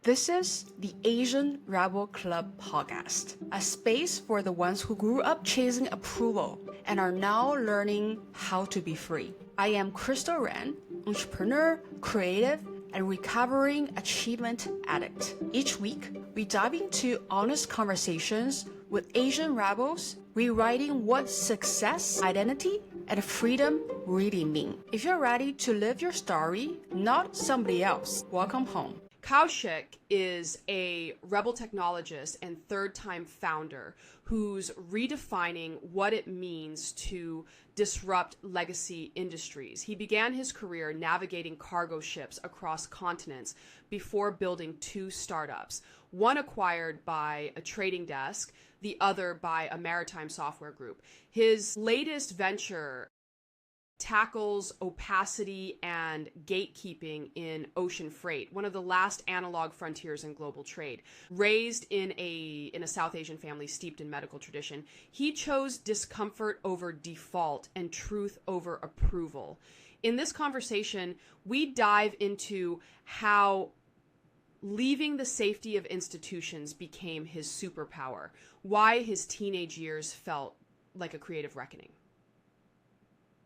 This is the Asian Rebel Club podcast, a space for the ones who grew up chasing approval and are now learning how to be free. I am Crystal Ren, entrepreneur, creative, and recovering achievement addict. Each week, we dive into honest conversations with Asian rebels, rewriting what success, identity, and freedom really mean. If you're ready to live your story, not somebody else, welcome home. Kaushik is a rebel technologist and third-time founder who's redefining what it means to disrupt legacy industries. He began his career navigating cargo ships across continents before building two startups, one acquired by a trading desk, the other by a maritime software group. His latest venture tackles opacity and gatekeeping in ocean freight, one of the last analog frontiers in global trade. Raised in a South Asian family steeped in medical tradition, he chose discomfort over default and truth over approval. In this conversation, we dive into how leaving the safety of institutions became his superpower, why his teenage years felt like a creative reckoning.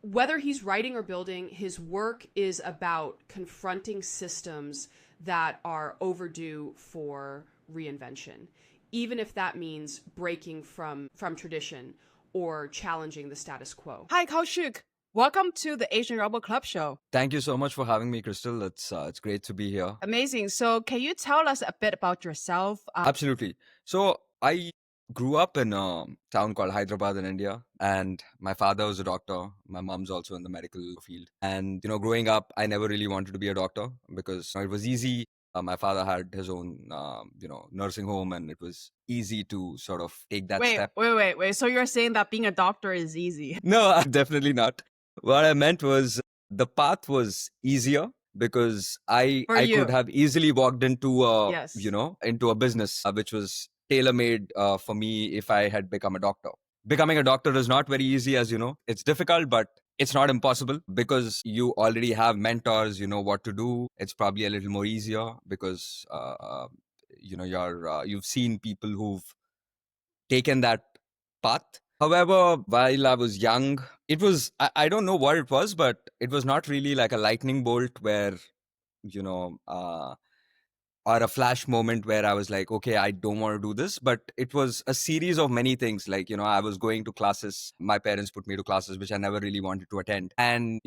Whether he's writing or building, his work is about confronting systems that are overdue for reinvention, even if that means breaking from tradition or challenging the status quo. Hi, Kaushik. Welcome to the Asian Rebel Club show. Thank you so much for having me, Crystal. It's great to be here. Amazing. So can you tell us a bit about yourself? Absolutely. So I grew up in a town called Hyderabad in India, and my father was a doctor. My mom's also in the medical field. And, growing up, I never really wanted to be a doctor because it was easy. My father had his own, nursing home, and it was easy to sort of take that step. Wait. So you're saying that being a doctor is easy? No, definitely not. What I meant was the path was easier because I could have easily walked into into a business which was tailor-made for me if I had become a doctor. Becoming a doctor is not very easy, as you know. It's difficult, but it's not impossible because you already have mentors, you know what to do. It's probably a little more easier because you've seen people who've taken that path. However, while I was young, it was, I don't know what it was, but it was not really like a lightning bolt where, or a flash moment where I was like, okay, I don't want to do this. But it was a series of many things. Like, I was going to classes. My parents put me to classes, which I never really wanted to attend. And,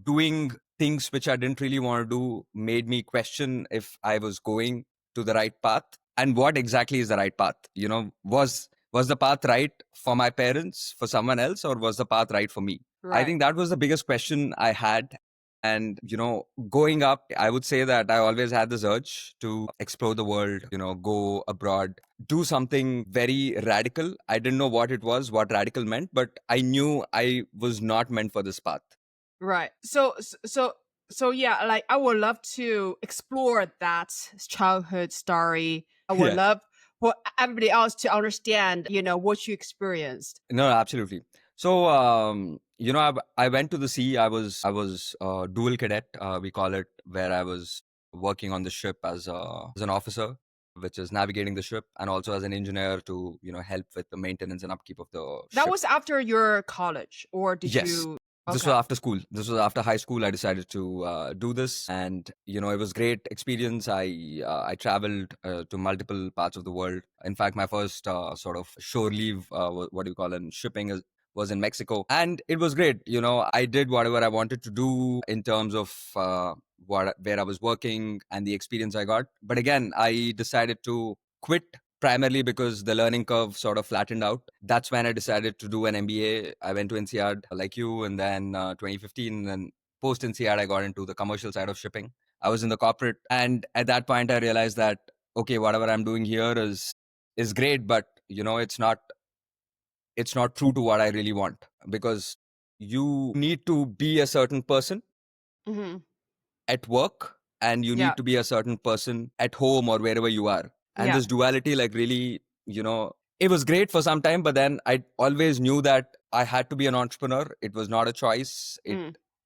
doing things which I didn't really want to do made me question if I was going to the right path and what exactly is the right path. Was the path right for my parents, for someone else, or was the path right for me? Right. I think that was the biggest question I had. And, going up, I would say that I always had this urge to explore the world, go abroad, do something very radical. I didn't know what it was, what radical meant, but I knew I was not meant for this path. Right. So yeah, like I would love to explore that childhood story. I would love for everybody else to understand, what you experienced. No, absolutely. So, I went to the sea. I was dual cadet, we call it, where I was working on the ship as an officer, which is navigating the ship, and also as an engineer to, help with the maintenance and upkeep of the ship. That was after your college, or did you? Okay. This was after school. This was after high school. I decided to do this, and it was great experience. I traveled to multiple parts of the world. In fact, my first sort of shore leave, what do you call it, shipping was in Mexico, and it was great. I did whatever I wanted to do in terms of where I was working and the experience I got. But again, I decided to quit primarily because the learning curve sort of flattened out. That's when I decided to do an MBA. I went to INSEAD like you, and then 2015, and then post INSEAD, I got into the commercial side of shipping. I was in the corporate, and at that point, I realized that, okay, whatever I'm doing here is great, but it's not true to what I really want, because you need to be a certain person at work, and you need to be a certain person at home or wherever you are. And this duality, like, really, it was great for some time, but then I always knew that I had to be an entrepreneur. It was not a choice.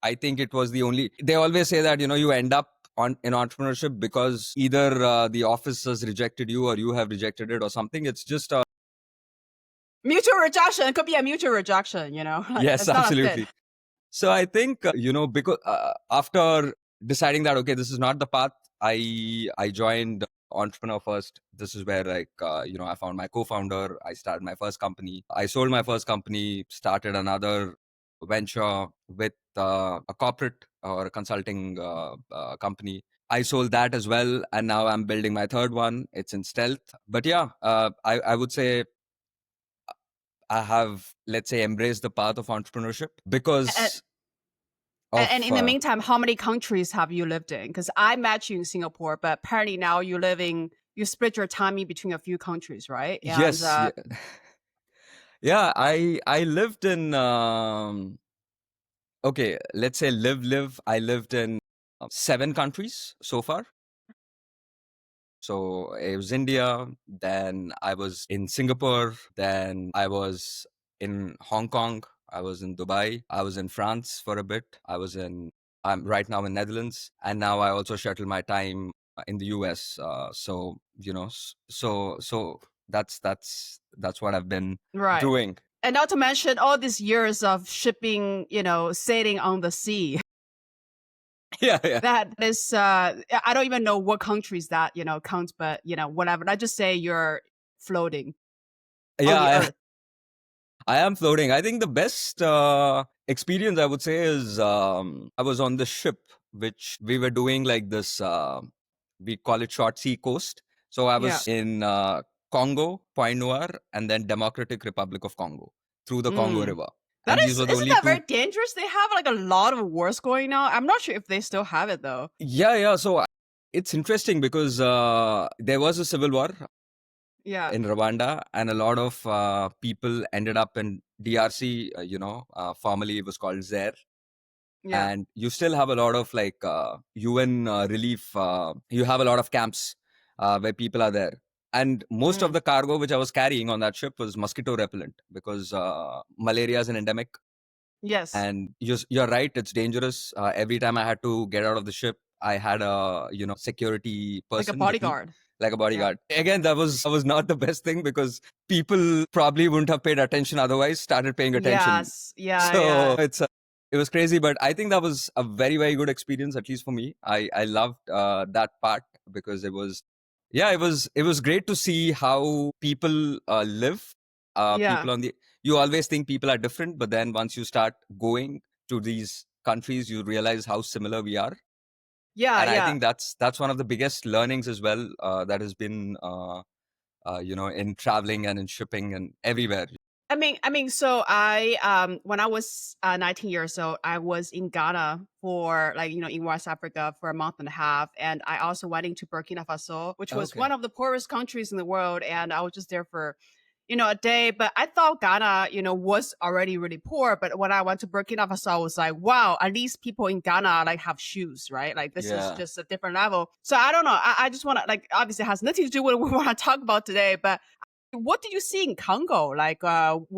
I think it was the only, they always say that, you end up on in entrepreneurship because either the office has rejected you or you have rejected it or something. It's just Mutual rejection. It could be a mutual rejection, you know? Like, yes, it's not a fit. absolutely. So I think because after deciding that okay, this is not the path, I joined Entrepreneur First. This is where like I found my co-founder. I started my first company. I sold my first company, started another venture with a corporate or a consulting company. I sold that as well, and now I'm building my third one. It's in stealth, but yeah, I would say I have, let's say, embraced the path of entrepreneurship And, because and of in the meantime, how many countries have you lived in? Because I met you in Singapore, but apparently now you split your time in between a few countries, right? And yes, yeah. Yeah, I lived in okay, let's say live. I lived in 7 countries so far. So it was India, then I was in Singapore, then I was in Hong Kong, I was in Dubai, I was in France for a bit, I'm right now in Netherlands, and now I also shuttle my time in the US. So so that's what I've been right. doing. And not to mention all these years of shipping, sailing on the sea. Yeah, yeah, That is, I don't even know what countries that, counts, but, whatever. Let's just say you're floating on the yeah. earth. I am floating. I think the best experience I would say is I was on the ship, which we were doing like this. We call it short sea coast. So I Yeah. was in Congo, Point Noir, and then Democratic Republic of Congo through the Congo Mm. River. That And these is, were the isn't only that very two. dangerous? They have like a lot of wars going on. I'm not sure if they still have it though. Yeah, yeah. So it's interesting because there was a civil war Yeah. in Rwanda, and a lot of people ended up in DRC. Formerly it was called Zaire, Yeah. and you still have a lot of like UN relief. You have a lot of camps where people are there, and most of Mm. the cargo which I was carrying on that ship was mosquito repellent because malaria is an endemic. Yes. And you're right, it's dangerous. Every time I had to get out of the ship, I had a security Like a person with me, bodyguard. like a Yeah. bodyguard. Again, that was not the best thing because people probably wouldn't have paid attention otherwise, started paying attention. Yes. Yeah. So Yeah. it was crazy, but I think that was a very very good experience, at least for me. I loved that part because it was great to see how people live. Yeah. People on the You always think people are different, but then once you start going to these countries, you realize how similar we are. Yeah. And I Yeah. think that's one of the biggest learnings as well, that has been in traveling and in shipping and everywhere. So when I was 19 years old, I was in Ghana for like, in West Africa for a month and a half. And I also went into Burkina Faso, which was Okay. one of the poorest countries in the world. And I was just there for, a day. But I thought Ghana, was already really poor. But when I went to Burkina Faso, I was like, wow, at least people in Ghana like have shoes, right? Like this is Yeah. just a different level. So I don't know. I just want to like, obviously it has nothing to do with what we want to talk about today, but what did you see in Congo? Like,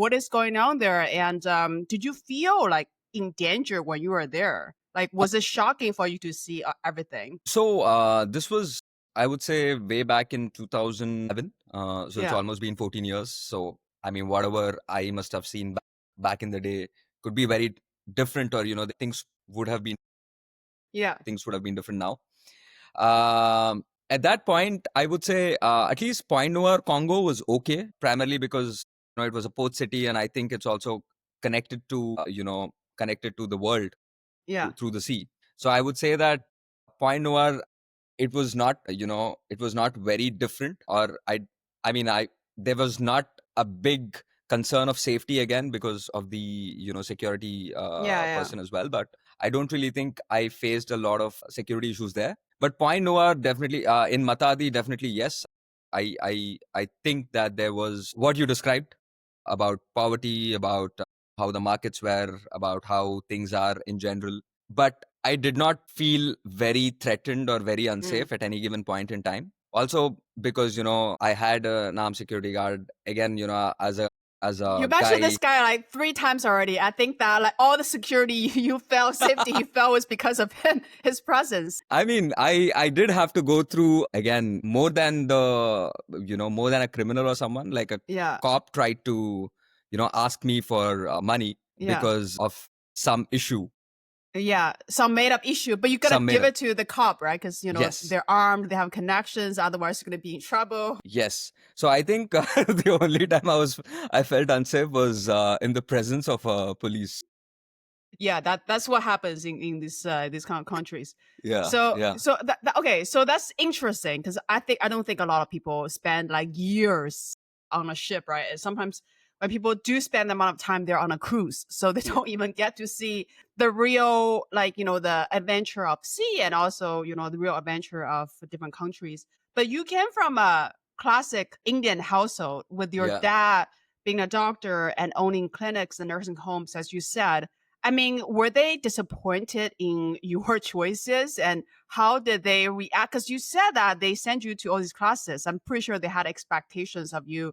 what is going on there? And did you feel like in danger when you were there? Like, was it shocking for you to see everything? So this was, I would say, way back in 2011. So it's Yeah, almost been 14 years. So I mean, whatever I must have seen back in the day could be very different, or the yeah, things would have been different now. At that point, I would say at least Point Noir, Congo was okay, primarily because it was a port city, and I think it's also connected to the world yeah, through the sea. So I would say that Point Noir, it was not very different, or I mean, I there was not a big concern of safety again because of the security yeah, yeah, person as well. But I don't really think I faced a lot of security issues there. But Point Noir, definitely, in Matadi, definitely yes. I think that there was what you described about poverty, about how the markets were, about how things are in general. But I did not feel very threatened or very mm, unsafe at any given point in time. Also because I had an armed security guard again, as You a mentioned guy. this guy like 3 times already. I think that like all the security you felt, safety you felt was because of him, his presence. I mean, I did have to go through again more than more than a criminal or someone. Like a Yeah. cop tried to ask me for money Yeah. because of some issue, Yeah, some made up issue, but you gotta some made give up. it to the cop, right? Because Yes, they're armed, they have connections. Otherwise, you're gonna be in trouble. yes. So I think the only time I felt unsafe was in the presence of police. Yeah, that's what happens in these kind of countries. Yeah, So yeah, okay, so that's interesting because I don't think a lot of people spend like years on a ship, right? And sometimes when people do spend the amount of time they're on a cruise, so they yeah, don't even get to see the real like the adventure of sea and also the real adventure of different countries. But you came from a classic Indian household with your yeah. dad being a doctor and owning clinics and nursing homes, as you said. I mean, were they disappointed in your choices and how did they react? Because you said that they sent you to all these classes. I'm pretty sure they had expectations of you,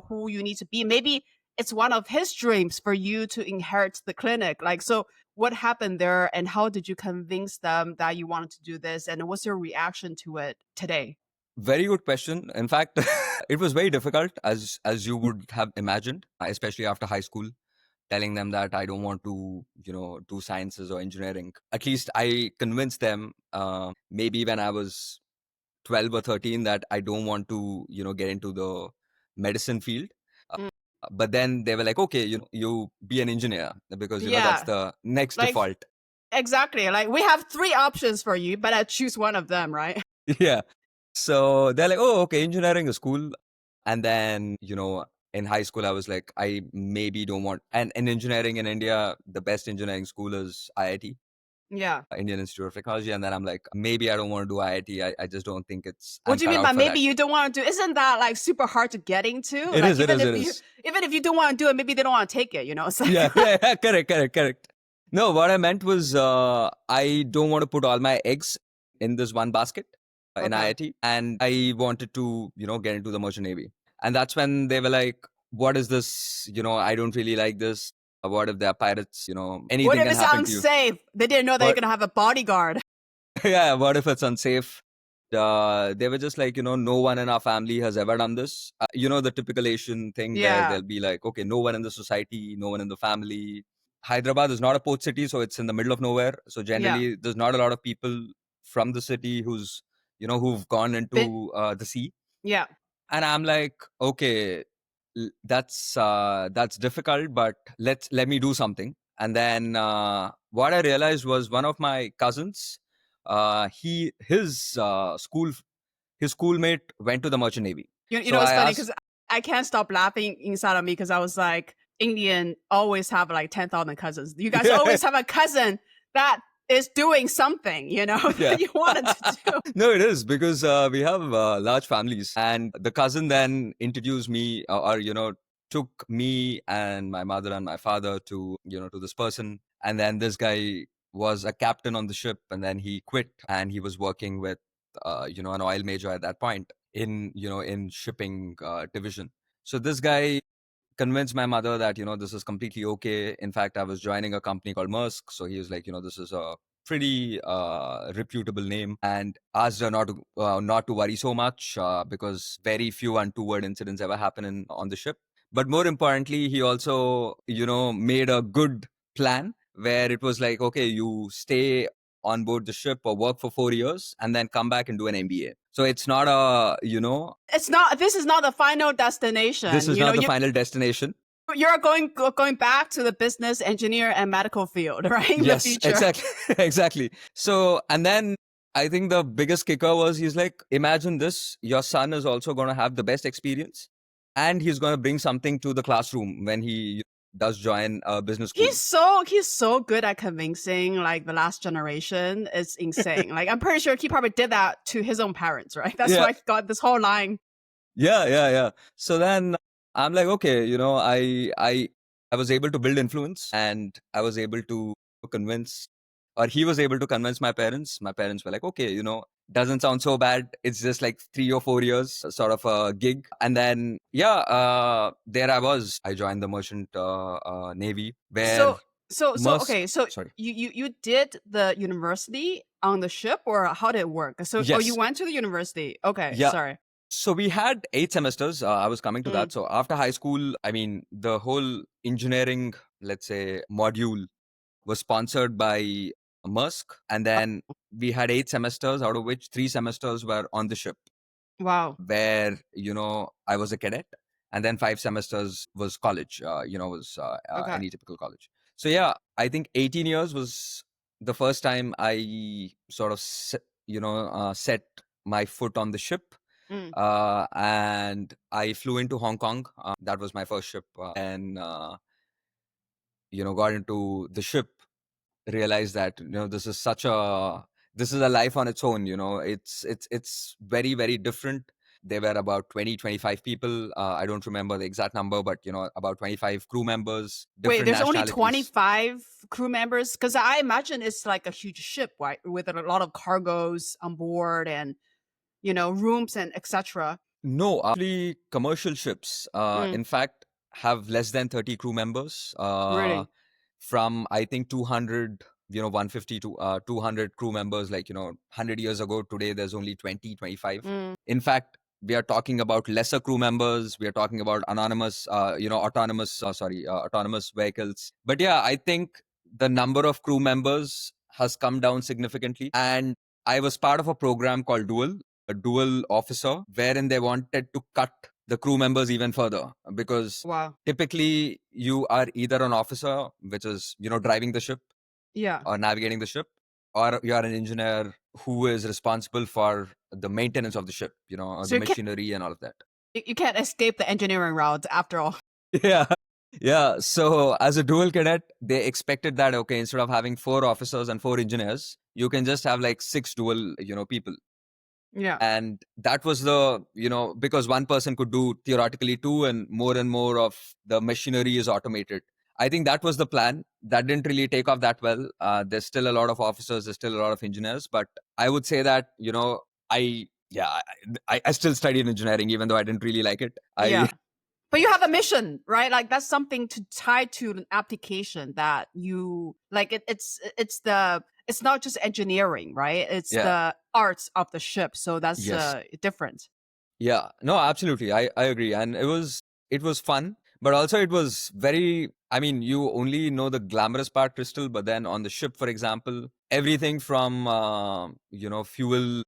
who you need to be. Maybe it's one of his dreams for you to inherit the clinic. Like, so what happened there and how did you convince them that you wanted to do this? And what's your reaction to it today? Very good question. In fact, it was very difficult as you would have imagined, especially after high school, telling them that I don't want to, do sciences or engineering. At least I convinced them, maybe when I was 12 or 13, that I don't want to, get into the medicine field. Uh, Mm, but then they were like, okay, you be an engineer because, that's yeah, the next like default. exactly. Like we have three options for you, but I choose one of them, right? Yeah. So they're like, oh, okay, engineering is cool. And then, in high school, I was like, I maybe don't want, and in engineering in India, the best engineering school is IIT, Yeah. Indian Institute of Technology. And then I'm like, maybe I don't want to do IIT. I just don't think What I'm do you cut mean out by for maybe that. you don't want to do? Isn't that like super hard to get into? It Like is, it is, it is. even if you don't want to do it, maybe they don't want to take it. It's like Yeah, yeah, yeah, correct, correct, correct. No, what I meant was I don't want to put all my eggs in this one basket in okay. IIT, and I wanted to, get into the merchant navy. And that's when they were like, "What is this? I don't really like this. What if they're pirates? What Anything if can it's happen to you. unsafe? They didn't know that you're What? gonna have a bodyguard. Yeah, what if it's unsafe?" They were just like, no one in our family has ever done this. The typical Asian thing where Yeah. they'll be like, okay, no one in the society, no one in the family. Hyderabad is not a port city, so it's in the middle of nowhere. So Yeah. generally, there's not a lot of people from the city who've gone But into the sea. yeah. And I'm like, okay, that's difficult, but let me do something. And then what I realized was one of my cousins, he his schoolmate went to the merchant navy. You So know, it's I funny asked, because I can't stop laughing inside of me because I was like, Indian always have like 10,000 cousins. You guys yeah, always have a cousin that is doing something, yeah. that you wanted to do. No, it is because we have large families, and the cousin then introduced me, or took me and my mother and my father to to this person, and then this guy was a captain on the ship, and then he quit, and he was working with an oil major at that point in in shipping division. So this guy convinced my mother that this is completely okay. In fact, I was joining a company called Maersk, so he was like, this is a pretty reputable name, and asked her not to worry so much because very few untoward incidents ever happen on the ship. But more importantly, he also made a good plan where it was like, okay, you stay on board the ship or work for 4 years and then come back and do an MBA. So it's not a This is not the final this destination. is not the final destination. You're going back to the business, engineer, and medical field, right? In the Yes, future. exactly. Exactly. So, and then I think the biggest kicker was he's like, imagine this, your son is also going to have the best experience and he's going to bring something to the classroom when he does join a business school. He's so good at convincing like the last generation. It's insane. Like I'm pretty sure he probably did that to his own parents, right? That's Yeah. why he got this whole line. Yeah, yeah, yeah. So then I'm like, okay, I was able to build influence and I was able to convince, or he was able to convince my parents. My parents were like, okay, Doesn't sound so bad. It's just like 3 or 4 years sort of a gig. And then, yeah, there I was. I joined the merchant navy where So Musk, okay, so sorry. you did the university on the ship, or how did it work? So you Yes. went to the university. Okay, Yeah. sorry. So we had 8 semesters. I was coming to Mm, that. So after high school, I mean, the whole engineering, let's say, module was sponsored by Musk. And then we had 8 semesters, out of which 3 semesters were on the ship, wow. where, I was a cadet. And then 5 semesters was college, was Okay. any typical college. So yeah, I think 18 years was the first time I sort of, set my foot on the ship. Mm, And I flew into Hong Kong. That was my first ship. And, got into the ship, realized that, this is a life on its own. It's very, very different. There were about 20, 25 people. I don't remember the exact number, but, about 25 crew members, wait, different there's only nationalities. 25 crew members? Because I imagine it's like a huge ship, right, with a lot of cargoes on board and rooms and etc. No, actually, commercial ships, Mm, in fact, have less than 30 crew members. really? From I think 200, 150 to 200 crew members. Like, 100 years ago, today there's only 20, 25. Mm, In fact, we are talking about lesser crew members. We are talking about autonomous vehicles. But yeah, I think the number of crew members has come down significantly. And I was part of a program called Dual, a dual officer, wherein they wanted to cut the crew members even further, because wow. typically you are either an officer, which is, driving the ship Yeah. or navigating the ship, or you are an engineer who is responsible for the maintenance of the ship, So the machinery and all of that. you can't escape the engineering route after all. Yeah. Yeah. So as a dual cadet, they expected that, okay, instead of having 4 officers and 4 engineers, you can just have like 6 dual, people. Yeah. And that was the, because one person could do theoretically two, and more of the machinery is automated. I think that was the plan. That didn't really take off that well. There's still a lot of officers, there's still a lot of engineers, but I would say that, I yeah I still studied engineering, even though I didn't really like it. I Yeah. But you have a mission, right? Like that's something to tie to an application that you like. It's not just engineering, right? It's Yeah. the arts of the ship. So that's Yes. different. Yeah, no, absolutely. I agree. And it was fun, but also it was very, I mean, you only know the glamorous part, Crystal, but then on the ship, for example, everything from fuel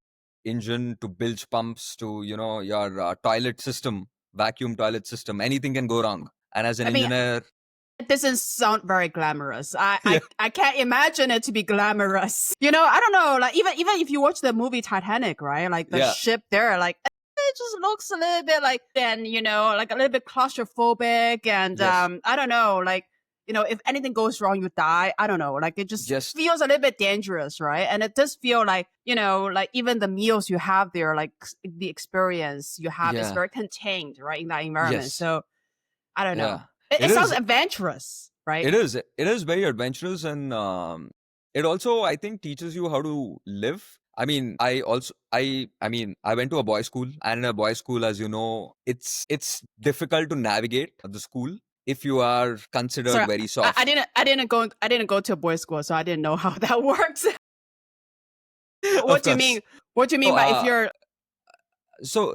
engine to bilge pumps to, your toilet system, vacuum toilet system, anything can go wrong. And as an I mean, engineer, it doesn't sound very glamorous. yeah, I can't imagine it to be glamorous. I don't know. Like even if you watch the movie Titanic, right? Like the yeah, ship there, like it just looks a little bit like then like a little bit claustrophobic, and yes, I don't know, like if anything goes wrong, you die. I don't know. Like it just just, feels a little bit dangerous, right? And it does feel like like even the meals you have there, like the experience you have is yeah, very contained, right, in that environment. yes, So I don't know. yeah. It It sounds is. adventurous, right? It is very adventurous, and it also, I think, teaches you how to live. I mean, I went to a boys' school, and in a boys' school, as you know, it's difficult to navigate the school if you are considered Sorry, very I soft. didn't go to a boys' school, so I didn't know how that works. Of What do you course. mean? What do you So, mean by if you're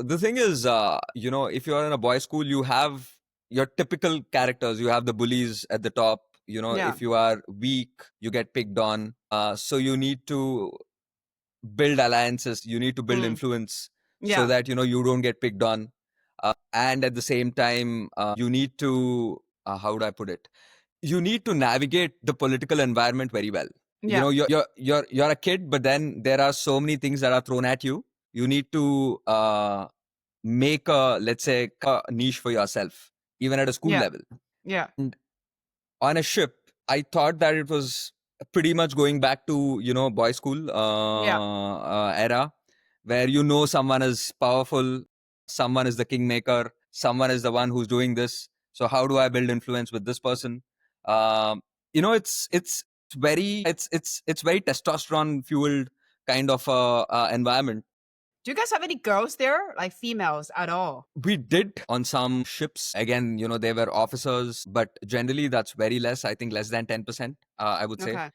the thing is, if you're in a boys' school, you have your typical characters. You have the bullies at the top. yeah If you are weak, you get picked on. So you need to build alliances, you need to build mm, influence, so yeah that you don't get picked on. And at the same time, you need to, how would I put it, you need to navigate the political environment very well. yeah You're a kid, but then there are so many things that are thrown at you. You need to make a, let's say, a niche for yourself, even at a school yeah level. yeah And on a ship, I thought that it was pretty much going back to, boys' school yeah era, where someone is powerful, someone is the kingmaker, someone is the one who's doing this. So how do I build influence with this person? It's very testosterone fueled. kind of environment. Do you guys have any girls there, like females at all? We did on some ships. Again, they were officers, but generally that's very less. I think less than 10%, I would say. Okay.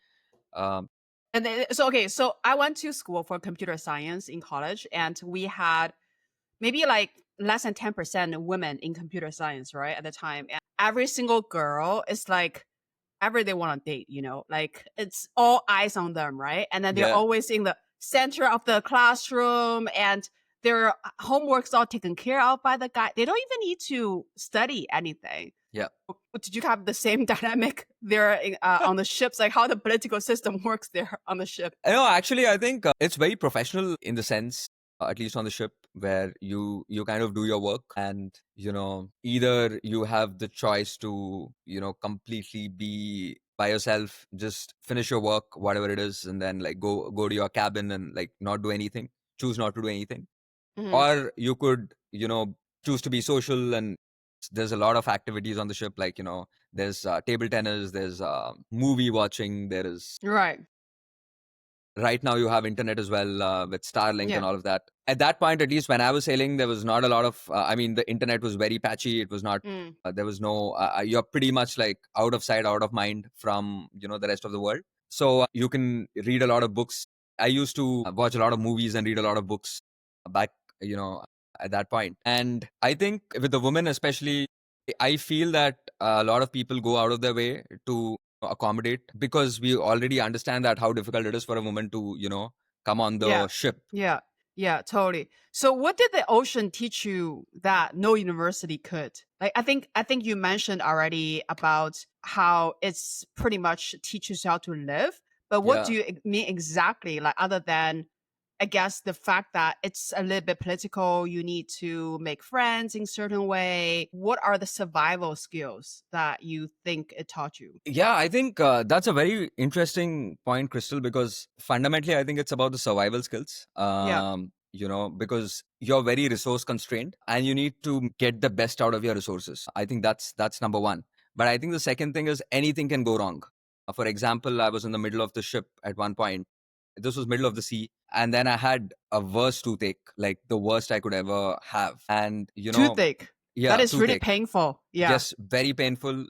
Um, And then, so I went to school for computer science in college, and we had maybe like less than 10% women in computer science, right? At the time. And every single girl is like, ever they want to date, like it's all eyes on them, right? And then they're yeah, always in the center of the classroom, and their homework's all taken care of by the guy. They don't even need to study anything. yeah. Did you have the same dynamic there on the ships, like how the political system works there on the ship? No, actually, I think it's very professional in the sense, at least on the ship, where you kind of do your work, and either you have the choice to completely be by yourself, just finish your work, whatever it is, and then like go to your cabin and like not do anything, choose not to do anything, Hmm. or you could choose to be social. And there's a lot of activities on the ship, like there's table tennis, there's movie watching, there is Right. right now you have internet as well, with Starlink and Yeah. all of that. At that point, at least when I was sailing, there was not a lot of I mean, the internet was very patchy. It was not Mm. there was no you're pretty much like out of sight, out of mind from the rest of the world. So you can read a lot of books. I used to watch a lot of movies and read a lot of books back, you know at that point. And I think with the women especially, I feel that a lot of people go out of their way to accommodate, because we already understand that how difficult it is for a woman to come on Yeah. the ship. Yeah. Yeah, totally. So what did the ocean teach you that no university could? Like I think you mentioned already about how it's pretty much teaches you how to live, but what Yeah. do you mean exactly, like other than I guess the fact that it's a little bit political, you need to make friends in certain way. What are the survival skills that you think it taught you? Yeah, I think that's a very interesting point, Crystal, because fundamentally, I think it's about the survival skills. Yeah. Because you're very resource constrained and you need to get the best out of your resources. I think that's number one. But I think the second thing is anything can go wrong. For example, I was in the middle of the ship at one point. This was middle of the sea, and then I had a worst toothache, like the worst I could ever have. And Toothache. That yeah, is really toothache. painful. Yeah. Yes, very painful.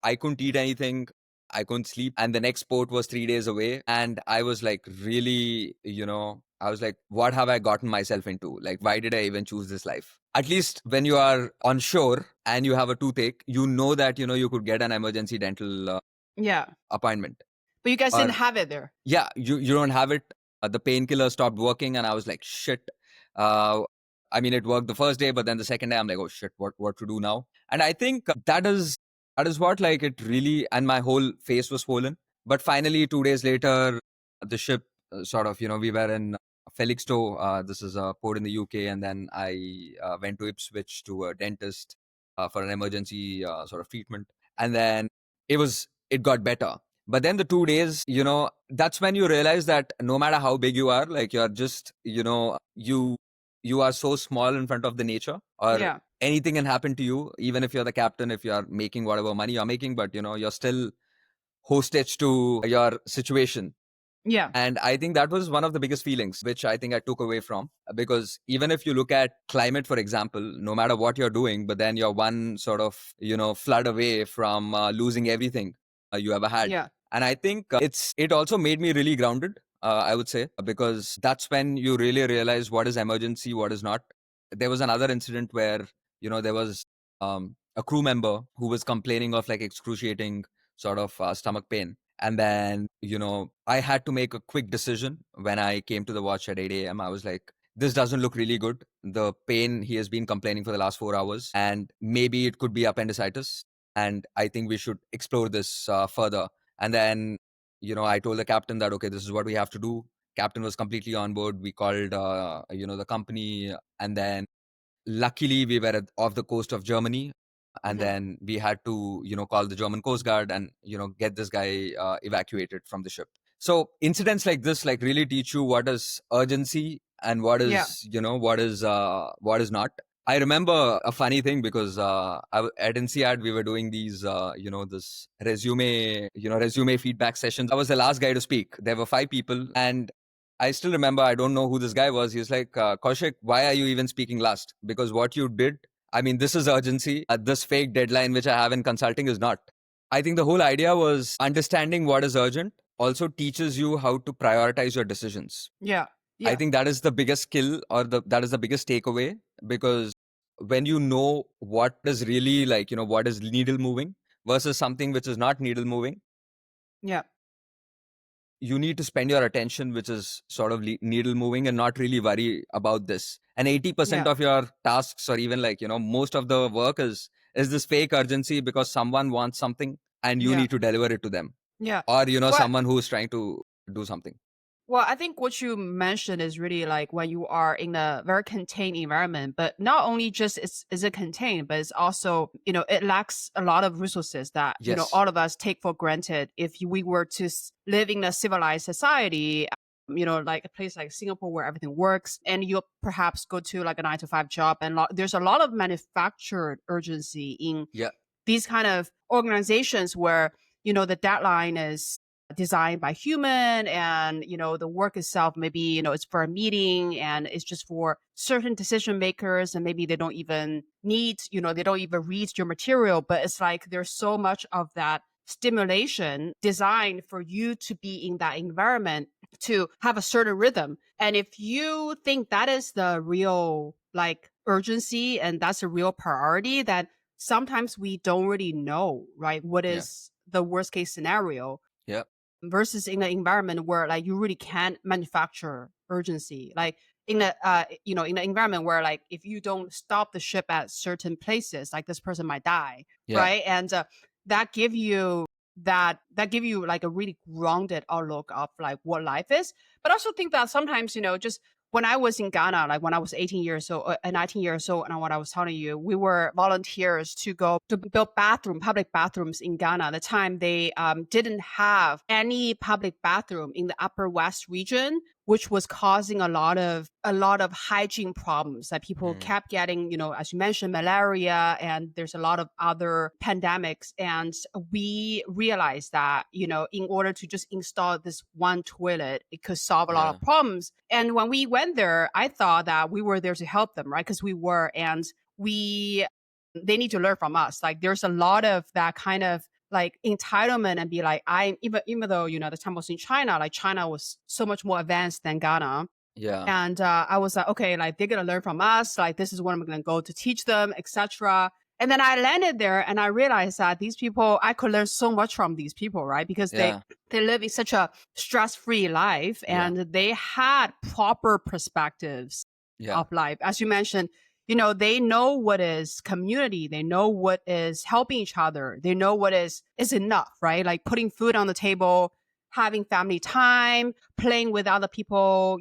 I couldn't eat anything. I couldn't sleep. And the next port was 3 days away. And I was like, really, I was like, what have I gotten myself into? Like, why did I even choose this life? At least when you are on shore and you have a toothache, you know that, you could get an emergency dental Yeah. appointment. But you guys didn't Or have it there. yeah, you don't have it. The painkiller stopped working, and I was like, shit. Uh, I mean, it worked the first day, but then the second day, I'm like, oh shit, what to do now? And I think that is what, like, it really. And my whole face was swollen. But finally, 2 days later, the ship sort of, we were in Felixstowe. This is a port in the UK, and then I went to Ipswich to a dentist for an emergency sort of treatment, and then it got better. But then the 2 days, that's when you realize that no matter how big you are, like you're just, you are so small in front of the nature, or Yeah. anything can happen to you, even if you're the captain, if you're making whatever money you're making, but you're still hostage to your situation. Yeah. And I think that was one of the biggest feelings, which I think I took away from. Because even if you look at climate, for example, no matter what you're doing, but then you're one sort of, flood away from losing everything you ever had. Yeah. And I think it also made me really grounded, I would say, because that's when you really realize what is emergency, what is not. There was another incident where, there was a crew member who was complaining of like excruciating sort of stomach pain. And then, I had to make a quick decision when I came to the watch at 8 a.m. I was like, this doesn't look really good. The pain, he has been complaining for the last 4 hours, and maybe it could be appendicitis. And I think we should explore this further. And then, I told the captain that, okay, this is what we have to do. Captain was completely on board. We called, the company. And then luckily we were off the coast of Germany, and Mhm. then we had to call the German Coast Guard and get this guy evacuated from the ship. So incidents like this like really teach you what is urgency and what Yeah. is what is not. I remember a funny thing, because at INSEAD we were doing these this resume feedback sessions. I was the last guy to speak. There were 5 people, and I still remember, I don't know who this guy was. He was like, Kaushik, why are you even speaking last? Because what you did, I mean, this is urgency. This fake deadline, which I have in consulting, is not. I think the whole idea was understanding what is urgent also teaches you how to prioritize your decisions. Yeah. I Yeah. think that is the biggest skill, or that is the biggest takeaway, because when you know what is really, like, what is needle moving versus something which is not needle moving, Yeah. you need to spend your attention which is sort of needle moving and not really worry about this. And 80% Yeah. of your tasks, or even, like, most of the work is this fake urgency because someone wants something and you Yeah. need to deliver it to them, Yeah. or What someone who's trying to do something. Well, I think what you mentioned is really like when you are in a very contained environment, but not only just is it contained, but it's also, it lacks a lot of resources that, Yes. all of us take for granted. If we were to live in a civilized society, like a place like Singapore where everything works, and you perhaps go to like a 9 to 5 job, and there's a lot of manufactured urgency in Yeah. these kind of organizations where, the deadline is designed by human, and the work itself, maybe it's for a meeting and it's just for certain decision makers, and maybe they don't even they don't even read your material, but it's like there's so much of that stimulation designed for you to be in that environment to have a certain rhythm. And if you think that is the real like urgency and that's a real priority, then sometimes we don't really know, right, what Yeah. is the worst case scenario Yeah. versus in an environment where like you really can't manufacture urgency, like in a in an environment where like if you don't stop the ship at certain places, like this person might die, Yeah. right? And that give you that give you like a really grounded outlook of like what life is. But I also think that sometimes, just when I was in Ghana, like when I was 18 years old, 19 years old, and what I was telling you, we were volunteers to go to build public bathrooms in Ghana. At the time, they didn't have any public bathroom in the Upper West region, which was causing a lot of hygiene problems. That people Mm. kept getting, as you mentioned, malaria, and there's a lot of other pandemics. And we realized that, in order to just install this one toilet, it could solve a lot Yeah. of problems. And when we went there, I thought that we were there to help them, right? Because we were, and we they need to learn from us. Like there's a lot of that kind of like entitlement and be like, I even though the time was in China, like China was so much more advanced than Ghana. Yeah. And I was like, okay, like they're gonna learn from us. Like this is what I'm gonna go to teach them, etc. And then I landed there and I realized that these people, I could learn so much from these people, right? Because they Yeah. they live in such a stress-free life, Yeah. and they had proper perspectives Yeah. of life. As you mentioned, they know what is community, they know what is helping each other, they know what is enough, right? Like putting food on the table, having family time, playing with other people,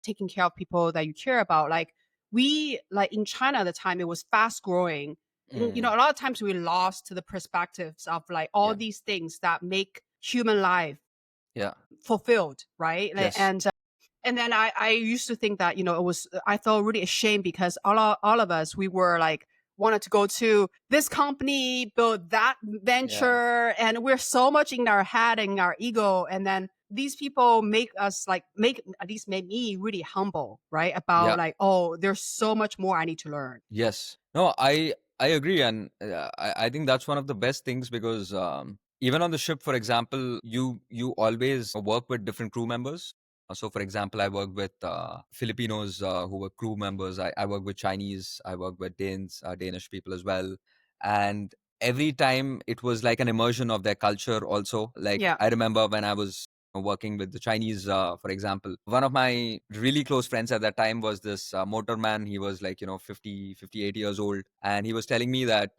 taking care of people that you care about. Like we, like in China at the time, it was fast growing. And, Mm. a lot of times we lost to the perspectives of like all Yeah. these things that make human life Yeah. fulfilled, right? Yes. And then I used to think that, it was, I felt really ashamed because all of us, we were like, wanted to go to this company, build that Yeah. venture. And we're so much in our head and our ego. And then these people make us like, at least made me really humble, right? About Yeah. like, oh, there's so much more I need to learn. Yes. No, I agree, and I think that's one of the best things because even on the ship, for example, you always work with different crew members. So, for example, I work with Filipinos who were crew members. I work with Chinese. I work with Danes, Danish people as well, and every time it was like an immersion of their culture. Also, like Yeah. I remember when I was working with the Chinese, for example. One of my really close friends at that time was this motorman. He was like, 50, 58 years old. And he was telling me that,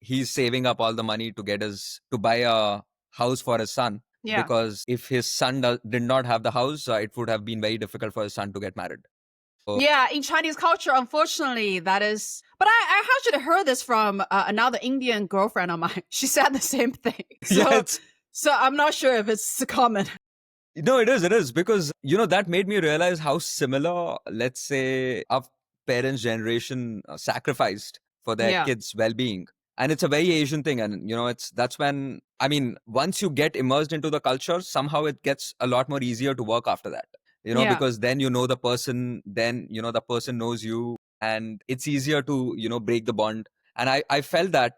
he's saving up all the money to buy a house for his son. Yeah. Because if his son did not have the house, it would have been very difficult for his son to get married. So, Yeah, in Chinese culture, unfortunately, that is. But I actually heard this from another Indian girlfriend of mine. She said the same thing. yeah, So, so I'm not sure if it's common. no, it is because, that made me realize how similar, let's say, our parents' generation sacrificed for their Yeah. kids' well being. And it's a very Asian thing. And, that's when, I mean, once you get immersed into the culture, somehow it gets a lot more easier to work after that. Yeah. because then you know the person, then the person knows you, and it's easier to break the bond. And I felt that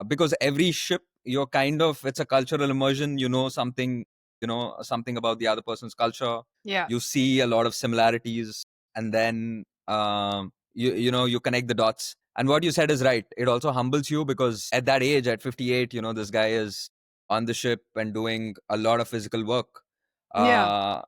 because every ship, you're kind of, it's a cultural immersion, something about the other person's culture. Yeah. You see a lot of similarities, and then you connect the dots. And what you said is right, it also humbles you, because at that age, at 58, this guy is on the ship and doing a lot of physical work, Yeah. uh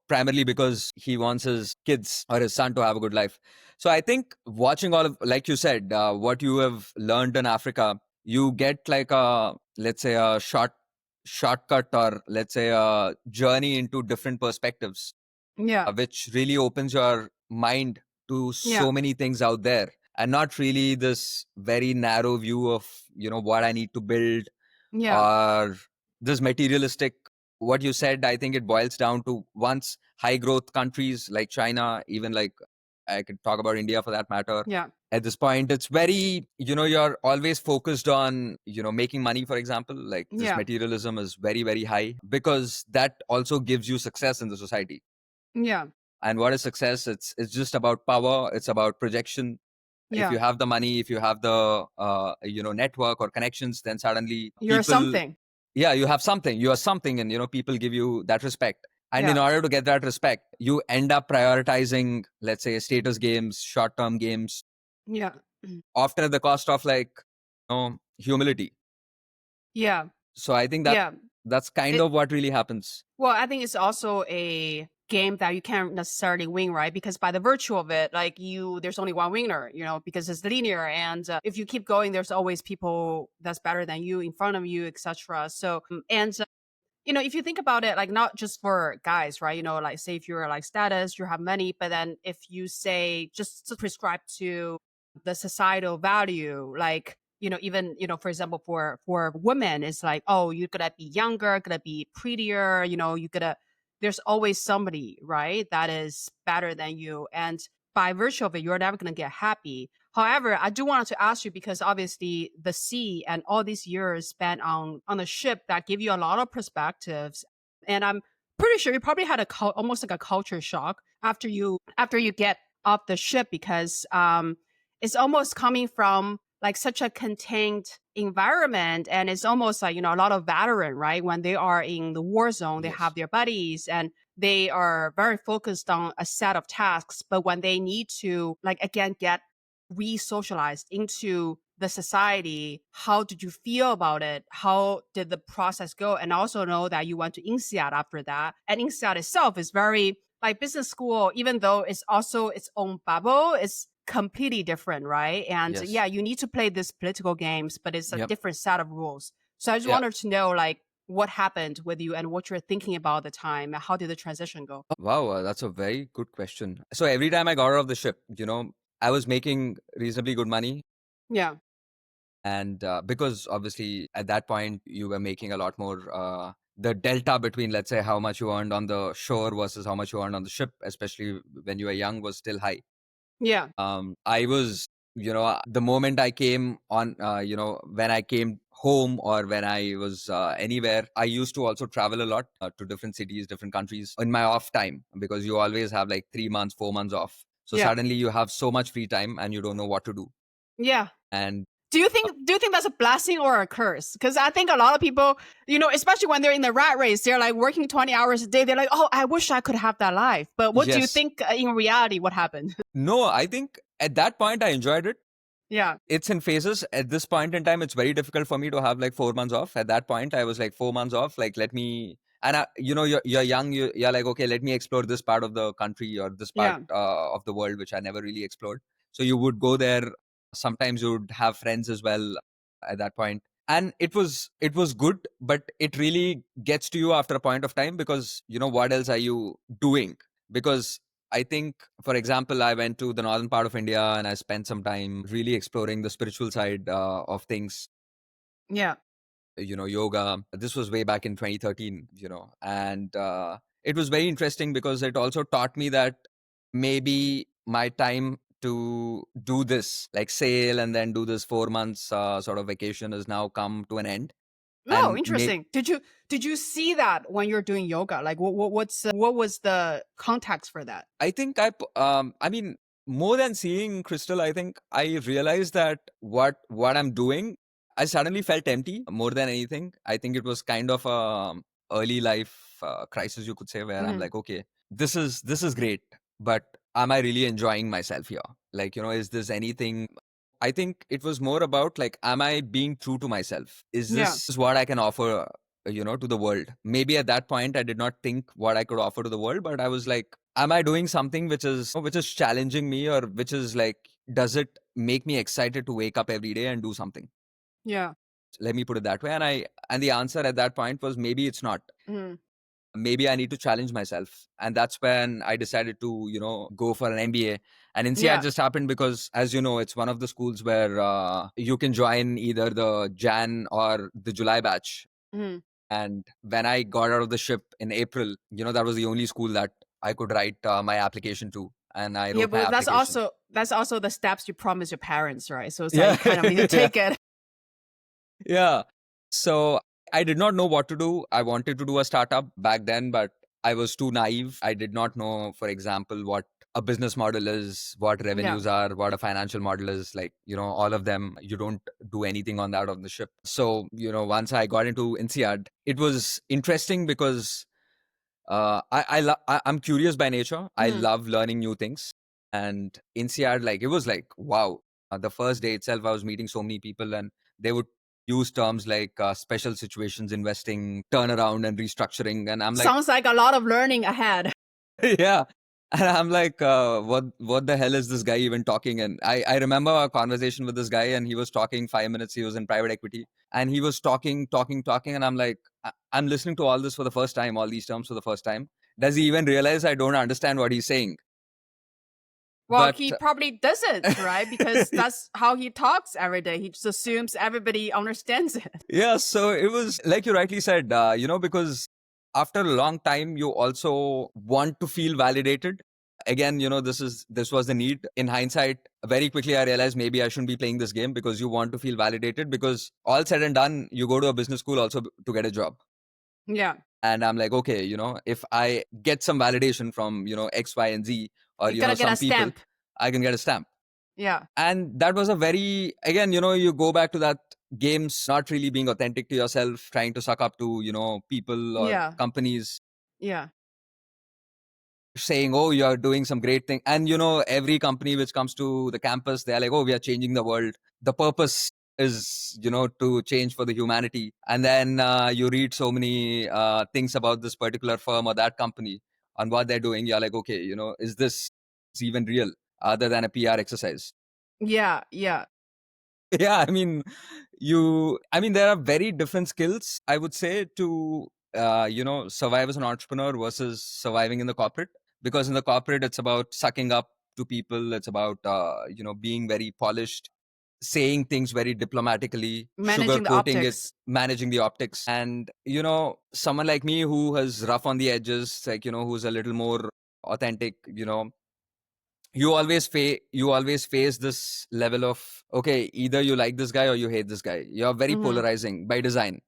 primarily because he wants his kids or his son to have a good life. So I think watching all of, like you said, what you have learned in Africa, you get like a, let's say, a shortcut, or let's say a journey into different perspectives, Yeah. which really opens your mind to Yeah. so many things out there, and not really this very narrow view of what I need to build, Yeah. or this materialistic. What you said, I think it boils down to, once high growth countries like China, even like, I could talk about India for that matter. Yeah. At this point, it's very, you're always focused on making money, for example. Like, this Yeah. materialism is very, very high, because that also gives you success in the society. Yeah. And what is success? It's just about power, it's about projection. If Yeah. you have the money, if you have the network or connections, then suddenly You're people, something. yeah, you have something, you are something, and people give you that respect. And in Yeah. order to get that respect, you end up prioritizing, let's say, status games, short term games, Yeah. often at the cost of, like, humility. Yeah. So I think that Yeah. that's kind It of what really happens. Well, I think it's also a game that you can't necessarily win, right? Because by the virtue of it, like there's only one winner, because it's linear, and if you keep going, there's always people that's better than you in front of you, etc. So, and if you think about it, like not just for guys, right? Like say if you're like status, you have money, but then if you say just to prescribe to the societal value, like, even, for example, for women, it's like, oh, you're gonna be younger, gonna be prettier, you gotta, there's always somebody, right, that is better than you. And by virtue of it, you're never gonna get happy. However, I do want to ask you, because obviously the sea and all these years spent on the ship that give you a lot of perspectives, and I'm pretty sure you probably had almost like a culture shock after you get off the ship, because it's almost coming from like such a contained environment, and it's almost like, a lot of veteran, right, when they are in the war zone, they have Yes. their buddies and they are very focused on a set of tasks, but when they need to, like, again, get re-socialized into the society, how did you feel about it? How did the process go? And also know that you went to INSEAD after that. And INSEAD itself is very like business school, even though it's also its own bubble, it's completely different, right? And Yes. yeah, you need to play these political games, but it's a Yep. different set of rules. So I just Yeah. wanted to know, like, what happened with you and what you're thinking about at the time. How did the transition go? Wow, that's a very good question. So every time I got out of the ship, I was making reasonably good money. Yeah. And because obviously at that point you were making a lot more, the delta between, let's say, how much you earned on the shore versus how much you earned on the ship, especially when you were young, was still high. Yeah. I was, the moment I came on, when I came home, or when I was anywhere, I used to also travel a lot, to different cities, different countries in my off time, because you always have like 3 months, 4 months off. So Yeah. suddenly you have so much free time and you don't know what to do. Yeah. And Do you think that's a blessing or a curse? Because I think a lot of people, especially when they're in the rat race, they're like working 20 hours a day. They're like, oh, I wish I could have that life. But what do you yes, think in reality what happened? no, I think at that point I enjoyed it. Yeah. It's in phases. At this point in time, it's very difficult for me to have like 4 months off. At that point, I was like 4 months off. Like, let me, and you're young. You're like, okay, let me explore this part of the country, or this part Yeah. of the world, which I never really explored. So you would go there. Sometimes you would have friends as well at that point. And it was good, but it really gets to you after a point of time, because what else are you doing? Because I think, for example, I went to the northern part of India and I spent some time really exploring the spiritual side of things, Yeah. yoga. This was way back in 2013, and it was very interesting, because it also taught me that maybe my time to do this, like sail and then do this 4 months sort of vacation, has now come to an end. Oh, And maybe interesting. Did you see that when you're doing yoga? Like what was the context for that? I think I mean, more than seeing crystal, I think I realized that what I'm doing, I suddenly felt empty more than anything. I think it was kind of a early life crisis, you could say, where I'm Hmm. like, okay, this is great, but am I really enjoying myself here? Like, is this anything? I think it was more about like, am I being true to myself? Is Yeah. this what I can offer, to the world? Maybe at that point, I did not think what I could offer to the world, but I was like, am I doing something which is challenging me, or which is like, does it make me excited to wake up every day and do something? Yeah. Let me put it that way. And the answer at that point was, maybe it's not. Mhm. Maybe I need to challenge myself. And that's when I decided to, go for an MBA. And NCR Yeah. just happened because, as you know, it's one of the schools where you can join either the Jan or the July batch. Mhm. And when I got out of the ship in April, that was the only school that I could write my application to. And I Yeah, wrote my but application. that's also the steps you promise your parents, right? So it's like Yeah. you kind of need to Yeah. take it. Yeah. So I did not know what to do. I wanted to do a startup back then, but I was too naive. I did not know, for example, what a business model is, what Yeah. revenues are, what a financial model is. Like, all of them, you don't do anything on that on the ship. So, once I got into INSEAD, it was interesting because I'm curious by nature. I Mhm. love learning new things. And INSEAD, like, it was like, wow. The first day itself, I was meeting so many people, and they would use terms like special situations investing, turnaround, and restructuring. And I'm like, Sounds like a lot of learning ahead. yeah. And I'm like, what the hell is this guy even talking? And I remember a conversation with this guy, and he was talking 5 minutes. He was in private equity, and he was talking, talking, talking. And I'm like, I'm listening to all this for the first time, all these terms for the first time. Does he even realize I don't understand what he's saying? Well, But he probably doesn't, right? Because that's how he talks every day. He just assumes everybody understands it. yeah, so it was like you rightly said, because after a long time, you also want to feel validated. Again, this was the need. In hindsight, very quickly I realized maybe I shouldn't be playing this game, because you want to feel validated, because all said and done, you go to a business school also to get a job. Yeah. And I'm like, okay, if I get some validation from, X, Y, and Z, or, You gotta get a some people, stamp. I can get a stamp. Yeah. And that was a very, again, you go back to that, games not really being authentic to yourself, trying to suck up to, people or Yeah. companies, Yeah. saying, oh, you're doing some great thing. And every company which comes to the campus, they're like, oh, we are changing the world. The purpose is, to change for the humanity. And then you read so many things about this particular firm or that company on what they're doing. You're like, okay, is this even real, other than a PR exercise? Yeah. Yeah. Yeah, I mean, there are very different skills, I would say, to survive as an entrepreneur versus surviving in the corporate. Because in the corporate, it's about sucking up to people. It's about being very polished, saying things very diplomatically, Managing the sugarcoating it, optics. managing the optics. And someone like me who has rough on the edges, like, who's a little more authentic, you always face this level of, okay, either you like this guy or you hate this guy. You're very Hmm. polarizing by design.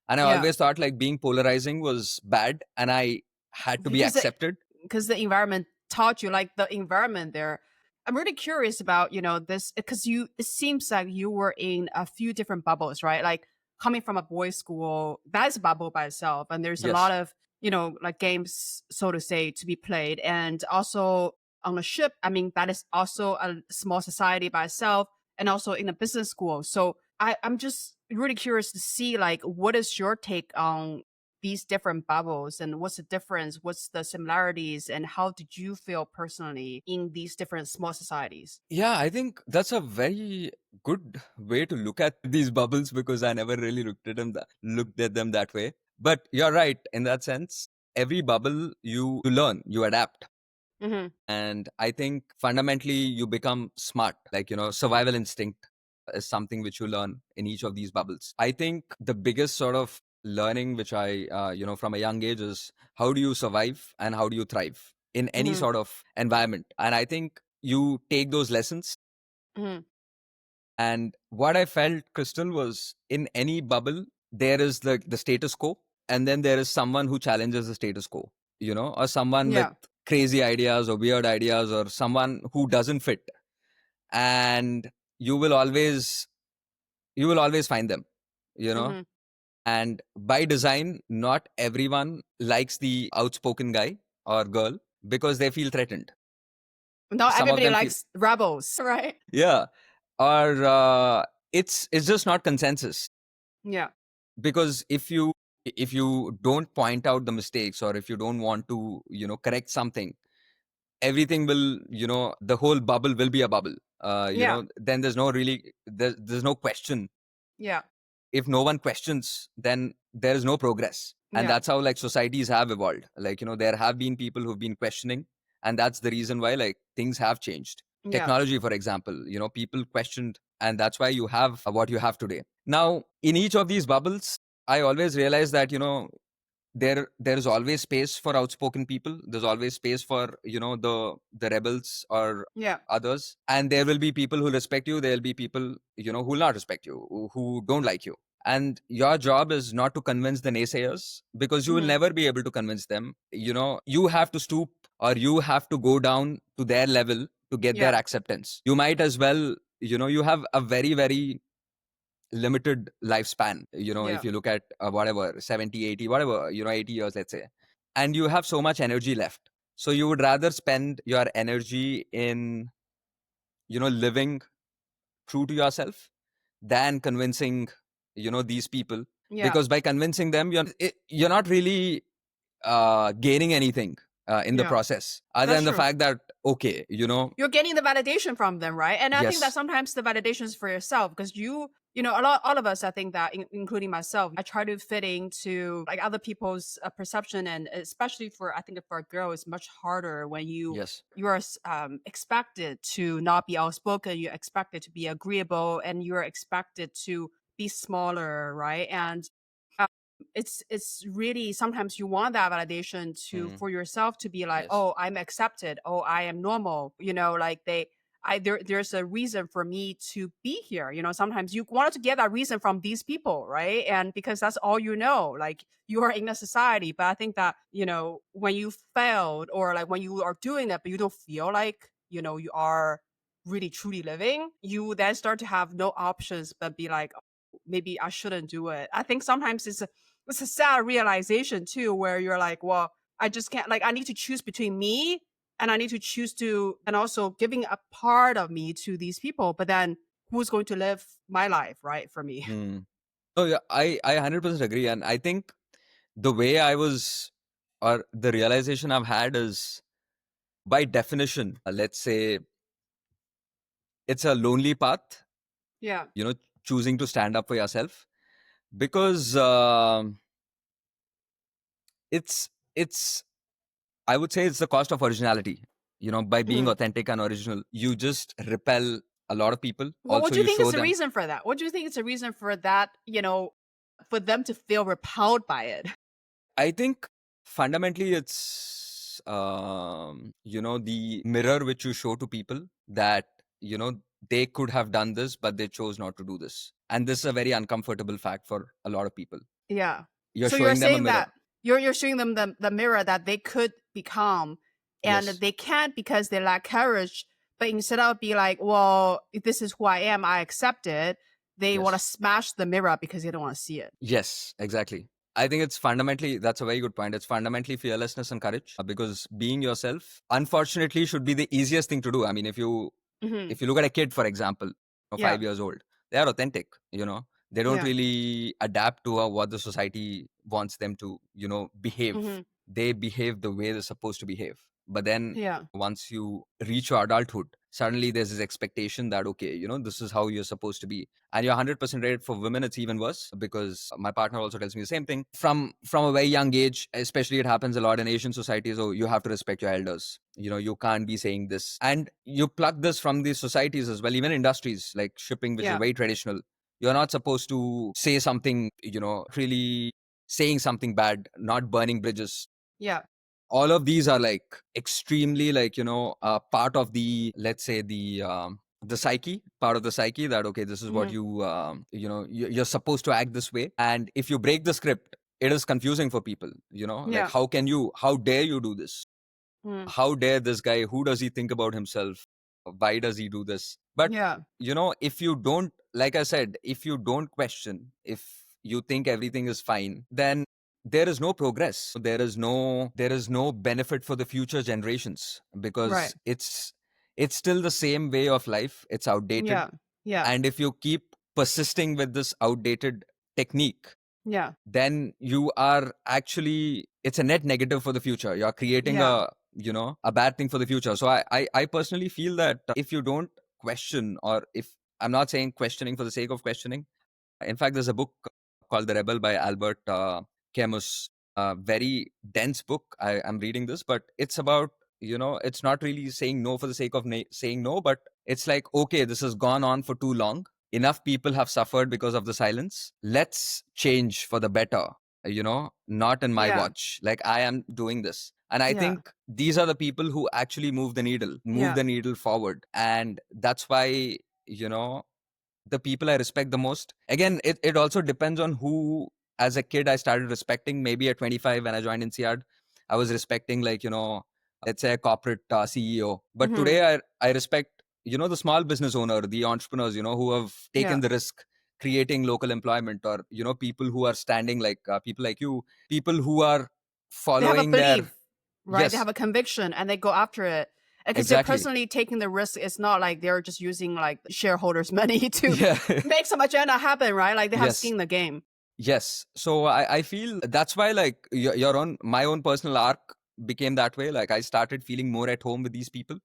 And I Yeah. always thought like being polarizing was bad, and I had to be Because accepted. the environment taught you, like the environment there. I'm really curious about this, because it seems like you were in a few different bubbles, right? Like coming from a boys school, that's a bubble by itself, and there's a lot Yes. of like games, so to say, to be played. And also on a ship, I mean, that is also a small society by itself, and also in a business school. So I'm just really curious to see, like, what is your take on these different bubbles, and what's the difference, what's the similarities, and how did you feel personally in these different small societies? Yeah, I think that's a very good way to look at these bubbles, because I never really looked at them that way. But you're right in that sense. Every bubble, you learn, you adapt. Hmm. And I think fundamentally you become smart. Like, survival instinct is something which you learn in each of these bubbles. I think the biggest sort of learning which I, from a young age, is how do you survive and how do you thrive in any Hmm. sort of environment. And I think you take those lessons. Hmm. And what I felt, Crystal, was in any bubble, there is the status quo, and then there is someone who challenges the status quo, or someone with Yeah. crazy ideas or weird ideas, or someone who doesn't fit. And you will always find them, you know Hmm. and by design, not everyone likes the outspoken guy or girl because they feel threatened. Not Some of everybody them feel, likes rebels, right? yeah, or it's just not consensus. Yeah. Because if you don't point out the mistakes, or if you don't want to correct something, everything will, the whole bubble will be a bubble. Yeah. Then there's no question. Yeah. If no one questions, then there is no progress. And Yeah. that's how, like, societies have evolved. Like, there have been people who've been questioning, and that's the reason why, like, things have changed. Yeah. Technology, for example, people questioned, and that's why you have what you have today. Now, in each of these bubbles, I always realize that, there is always space for outspoken people. There's always space for, the rebels or Yeah. others. And there will be people who respect you, there'll be people, who will not respect you, who don't like you. And your job is not to convince the naysayers, because you will Hmm. never be able to convince them. You have to stoop, or you have to go down to their level to get their Yeah. acceptance. You might as well, you have a very, very limited lifespan. Yeah. If you look at whatever, 70, 80, whatever, 80 years, let's say, and you have so much energy left. So you would rather spend your energy in, living true to yourself, than convincing, these people. Yeah. Because by convincing them, you're not really gaining anything in the Yeah. process, other That's than the true. fact that, okay, You're getting the validation from them, right? And I think that yes, sometimes the validation is for yourself because a lot, all of us, I think that, including myself, I try to fit into like other people's perception, and especially for, I think for a girl, it's much harder when yes, you are expected to not be outspoken, you're expected to be agreeable, and you're expected to be smaller, right? And it's really sometimes you want that validation to mm, for yourself to be like, yes, oh, I'm accepted, oh, I am normal, like there's a reason for me to be here. Sometimes you wanted to get that reason from these people, right? And because that's all like you are in a society. But I think that when you failed, or like when you are doing that but you don't feel like you are really truly living, you then start to have no options but be like, "Oh, maybe I shouldn't do it." I think sometimes it's a sad realization too, where you're like, well, I just can't, like, I need to choose between me, and I need to choose to, and also giving a part of me to these people. But then who's going to live my life, right? For me. mm. Oh yeah, I 100% agree. And I think the way I was, or the realization I've had is, by definition, let's say, it's a lonely path, Yeah. you know, choosing to stand up for yourself. Because it's I would say it's the cost of originality. By being Mhm. authentic and original, you just repel a lot of people. What Also, do you you think is show the them. reason for that? What do you think is the reason for that, for them to feel repelled by it? I think fundamentally it's the mirror which you show to people, that they could have done this, but they chose not to do this. And this is a very uncomfortable fact for a lot of people. Yeah. You're So you're showing them a saying mirror. that you're showing them the mirror that they could become, and Yes. they can't because they lack courage. But instead of be like, well, if this is who I am, I accept it, they want to Yes. smash the mirror because they don't want to see it. Yes, exactly. I think it's fundamentally, that's a very good point. It's fundamentally fearlessness and courage, because being yourself, unfortunately, should be the easiest thing to do. I mean, Hmm. if you look at a kid, for example, Yeah. 5 years old, they are authentic. They don't Yeah. really adapt to what the society wants them to, behave. Hmm. They behave the way they're supposed to behave. But then Yeah. once you reach your adulthood, suddenly there's this expectation that, okay, this is how you're supposed to be. And you're 100% right. For women, it's even worse, because my partner also tells me the same thing. From a very young age, especially, it happens a lot in Asian societies. Oh, you have to respect your elders. You can't be saying this. And you pluck this from these societies as well, even industries like shipping, which is Yeah. very traditional. You're not supposed to say something, really saying something bad, not burning bridges. Yeah. All of these are, like, extremely, like, part of the, let's say, the the psyche, part of the psyche, that okay, this is what you you're supposed to act this way, and if you break the script, it is confusing for people, like Yeah. how dare you do this, Mm. how dare this guy, who does he think about himself, why does he do this? But Yeah. if you don't, like I said, if you don't question, if you think everything is fine, then there is no progress, there is no benefit for the future generations, Right. because it's still the same way of life, it's outdated. Yeah. Yeah. And if you keep persisting with this outdated technique, Yeah. then you are actually, it's a net negative for the future, you're creating Yeah. a bad thing for the future. So I personally feel that if you don't question, or if, I'm not saying questioning for the sake of questioning. In fact, there's a book called The Rebel by Albert Camus, a very dense book. I'm reading this, but it's about, it's not really saying no for the sake of saying no, but it's like, okay, this has gone on for too long. Enough people have suffered because of the silence. Let's change for the better, not in my Yeah. watch. Like, I am doing this. And I Yeah. think these are the people who actually move Yeah. the needle forward. And that's why, you know, the people I respect the most. Again, it also depends on who, as a kid, I started respecting. Maybe at 25, when I joined INSEAD, I was respecting, like, let's say a corporate CEO. But Hmm. today, I respect, the small business owner, the entrepreneurs, who have Yeah. taken the risk creating local employment, or, people who are standing, like people like you, people who are They have a following their, belief, right? They yes, have a conviction and they go after it. Because they're exactly. personally taking the risk. It's not like they're just using like shareholders' money to Yeah. make some agenda happen, right? Like they have Yes. skin in the game. Yes. So I feel that's why, like, my own personal arc became that way. Like, I started feeling more at home with these people.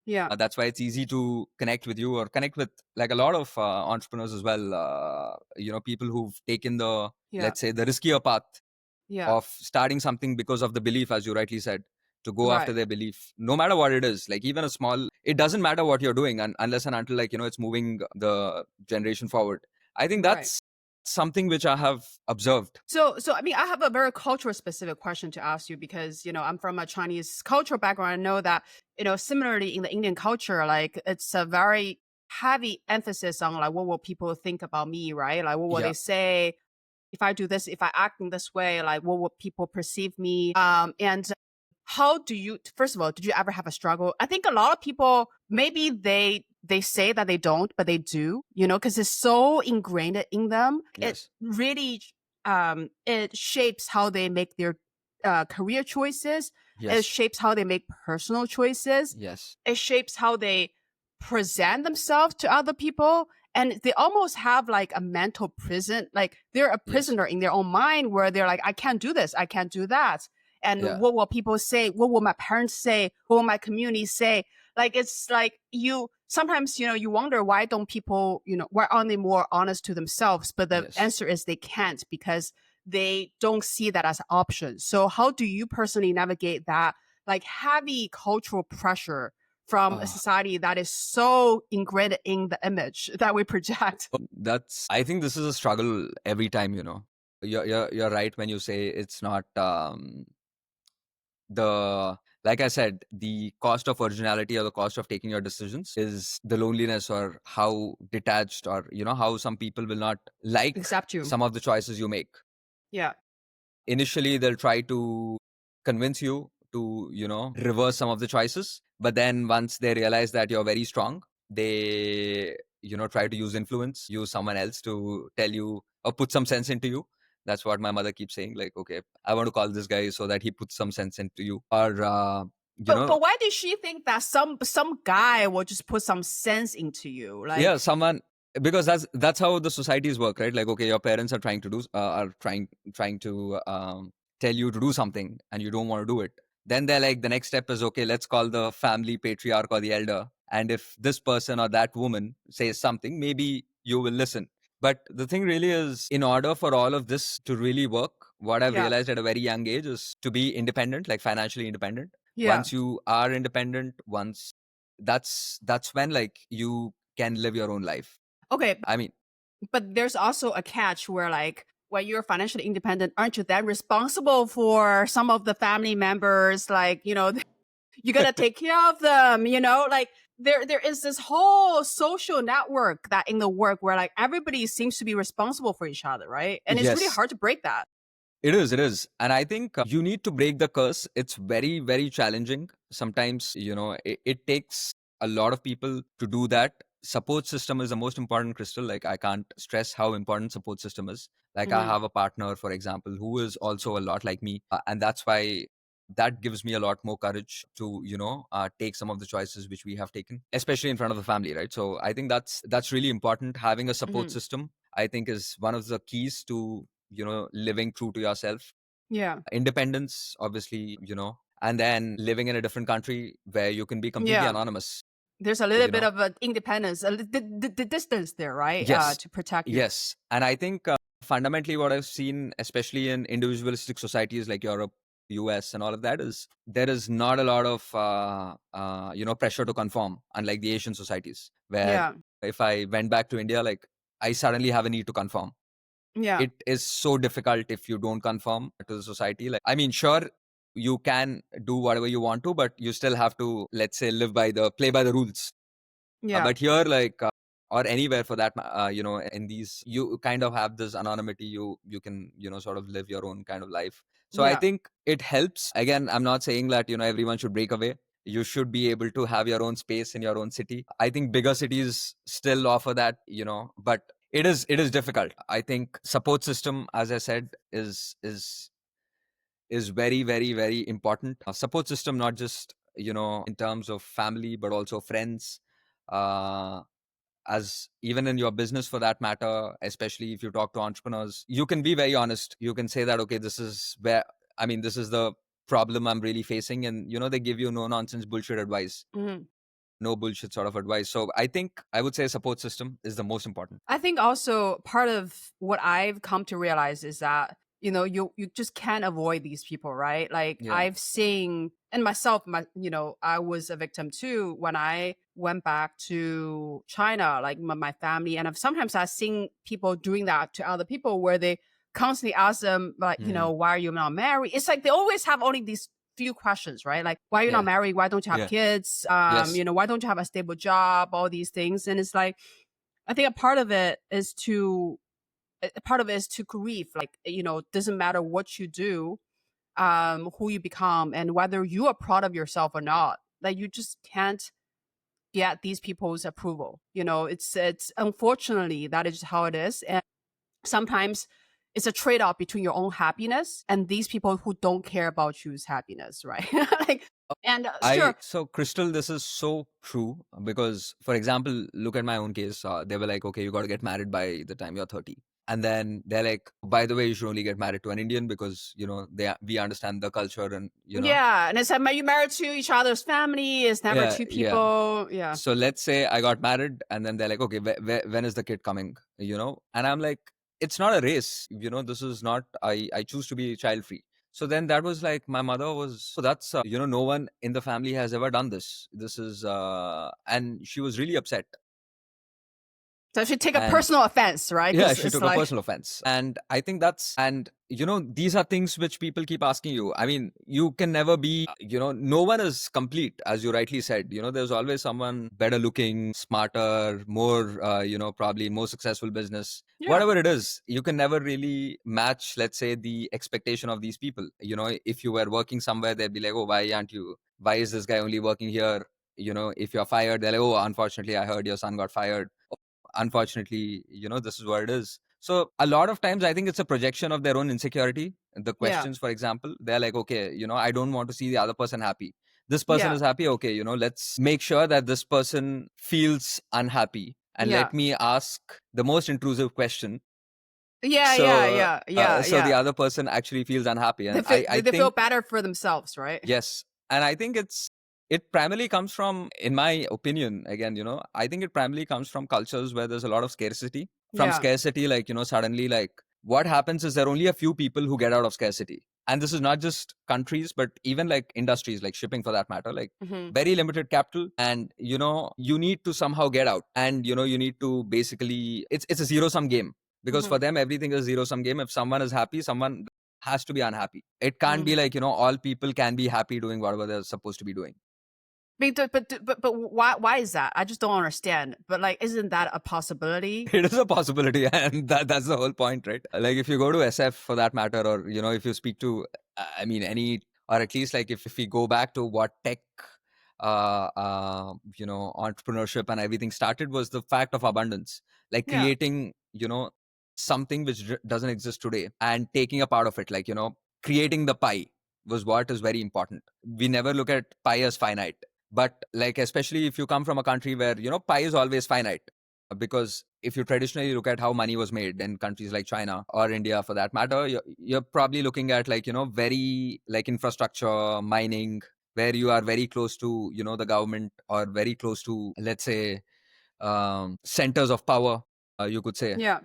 Yeah. That's why it's easy to connect with you, or connect with, like, a lot of entrepreneurs as well. People who've taken the, Yeah. let's say, the riskier path Yeah. of starting something because of the belief, as you rightly said, to go after Right. their belief, no matter what it is. Like, even a small, it doesn't matter what you're doing, unless and until, like, it's moving the generation forward. I think Right. that's something which I have observed. So I mean, I have a very cultural specific question to ask you because, I'm from a Chinese cultural background. I know that, similarly in the Indian culture, like it's a very heavy emphasis on like what will people think about me, right? Like what will Yeah. they say if I do this, if I act in this way, like what will people perceive me? And how do you, first of all, did you ever have a struggle? I think a lot of people, maybe they say that they don't, but they do, because it's so ingrained in them. It Yes. really it shapes how they make their career choices. It Yes. shapes how they make personal choices. Yes. It shapes how they present themselves to other people. And they almost have like a mental prison, like they're a Yes. prisoner in their own mind where they're like, I can't do this, I can't do that. And Yeah. what will people say? What will my parents say? What will my community say? Like it's like you sometimes, you wonder why don't people, why aren't they more honest to themselves? But the Yes. answer is they can't because they don't see that as an option. So how do you personally navigate that like heavy cultural pressure from a Uh, society that is so ingrained in the image that we project? I think this is a struggle every time, You're right when you say it's not the, like I said, the cost of originality, or the cost of taking your decisions, is the loneliness, or how detached, or how some people will not like Accept you. some of the choices you make. Yeah. Initially, they'll try to convince you to, reverse some of the choices, but then once they realize that you're very strong, they, try to use influence, use someone else to tell you, or put some sense into you. That's what my mother keeps saying, like, okay, I want to call this guy so that he puts some sense into you, or But why did she think that some guy will just put some sense into you? yeah, Like, someone, because that's how the societies work, right? Like, okay, your parents are trying to do, are trying to tell you to do something, and you don't want to do it. Then they're like, the next step is, okay, let's call the family patriarch or the elder, and if this person or that woman says something, maybe you will listen. But the thing really is, in order for all of this to really work, what I've yeah, realized at a very young age is to be independent, like financially independent. yeah. Once you are independent, once, that's when, like, you can live your own life. Okay, I mean, but there's also a catch where like when you're financially independent, aren't you then responsible for some of the family members? Like, you gotta take care of them, like there is this whole social network that in the work where like everybody seems to be responsible for each other, right? And it's really Yes, hard to break that. it is. It is. And I think you need to break the curse. It's very, very challenging. Sometimes, it takes a lot of people to do that. Support system is the most important, Crystal. Like, I can't stress how important support system is. Like, I Mhm. have a partner, for example, who is also a lot like me. And that's why that gives me a lot more courage to, take some of the choices which we have taken, especially in front of the family, right? So I think that's really important. Having a support Mhm. system, I think, is one of the keys to living true to yourself. Yeah. Independence, obviously, and then living in a different country where you can be completely Yeah. anonymous, There's a little you bit know of a independence, the distance there, right? yes, To protect you. yes. And I think fundamentally what I've seen, especially in individualistic societies like Europe, US, and all of that, is there is not a lot of pressure to conform, unlike the Asian societies where Yeah. if I went back to India, like, I suddenly have a need to conform. Yeah. It is so difficult if you don't conform to the society. Like, I mean, sure, you can do whatever you want to, but you still have to, let's say, play by the rules. Yeah. But here, like, or anywhere for that, in these, you kind of have this anonymity. You can, sort of live your own kind of life. So I Yeah. think it helps. Again, I'm not saying that, everyone should break away. You should be able to have your own space in your own city. I think bigger cities still offer that, but it is difficult. I think support system, as I said, is very, very, very important. Support system, not just, in terms of family, but also friends, uh, as even in your business for that matter. Especially if you talk to entrepreneurs, you can be very honest. You can say that, okay, this is the problem I'm really facing, and they give you no nonsense bullshit advice, Mhm. no bullshit sort of advice. So I think I would say support system is the most important. I think also part of what I've come to realize is that you just can't avoid these people, right? Like Yeah. I've seen, and myself, I was a victim too when I went back to China, like my family, and sometimes I've seen people doing that to other people where they constantly ask them like, Mm. why are you not married? It's like they always have only these few questions, right? Like, why are you not Yeah. married? Why don't you have Yeah. kids? Yes. Why don't you have a stable job? All these things, and it's like I think a part of it is to grieve. Like, doesn't matter what you do, who you become, and whether you are proud of yourself or not. Like, you just can't get these people's approval. It's unfortunately that is how it is, and sometimes it's a trade off between your own happiness and these people who don't care about you's happiness, right? Like, and I sure, so Crystal, this is so true because, for example, look at my own case. They were like, okay, you got to get married by the time you're 30, and then they're like, by the way, you should only get married to an Indian because we understand the culture, and yeah, and it's like you married to each other's family. It's never yeah, two yeah. people. Yeah, So let's say I got married, and then they're like, okay, when is the kid coming? And I'm like, it's not a race. This is not. I choose to be child free. So then that was like my mother was. So that's no one in the family has ever done this. This is and she was really upset. so she take a And personal offense, right? yeah, Because she it's took a like, personal offense. And I think these are things which people keep asking you. I mean, you can never be, no one is complete, as you rightly said. There's always someone better looking, smarter, more, probably more successful business. yeah, Whatever it is, you can never really match, let's say, the expectation of these people. If you were working somewhere, they'd be like, oh, why is this guy only working here? If you're fired, they're like, oh, unfortunately, I heard your son got fired. Unfortunately, this is what it is. So a lot of times I think it's a projection of their own insecurity. The yeah, questions, for example, they're like, okay, I don't want to see the other person happy. This person yeah, is happy, okay, let's make sure that this person feels unhappy, and yeah, let me ask the most intrusive question, yeah, yeah, so yeah, yeah, so the yeah. other person actually feels unhappy. They And feel I they feel think, better for themselves, right? yes. And I think it primarily comes from, in my opinion, again, I think it primarily comes from cultures where there's a lot of scarcity. From Yeah, scarcity, like, suddenly, like, what happens is there are only a few people who get out of scarcity. And this is not just countries, but even like industries, like shipping for that matter, like hmm, very limited capital. And, you need to somehow get out. And, you need to basically, it's a zero sum game, because hmm, for them, everything is zero sum game. If someone is happy, someone has to be unhappy. It can't hmm. be like, all people can be happy doing whatever they're supposed to be doing. But why is that? I just don't understand. But like, isn't that a possibility? It is a possibility, and that's the whole point, right? Like if you go to SF for that matter, or if you speak to, I mean, any, or at least like if we go back to what tech, entrepreneurship and everything started, was the fact of abundance, like Yeah. creating, something which doesn't exist today and taking a part of it, like creating the pie was what is very important. We never look at pie as finite, but like especially if you come from a country where pie is always finite, because if you traditionally look at how money was made in countries like China or India for that matter, you're probably looking at like very like infrastructure mining, where you are very close to the government, or very close to, let's say, centers of power, you could say. Yeah.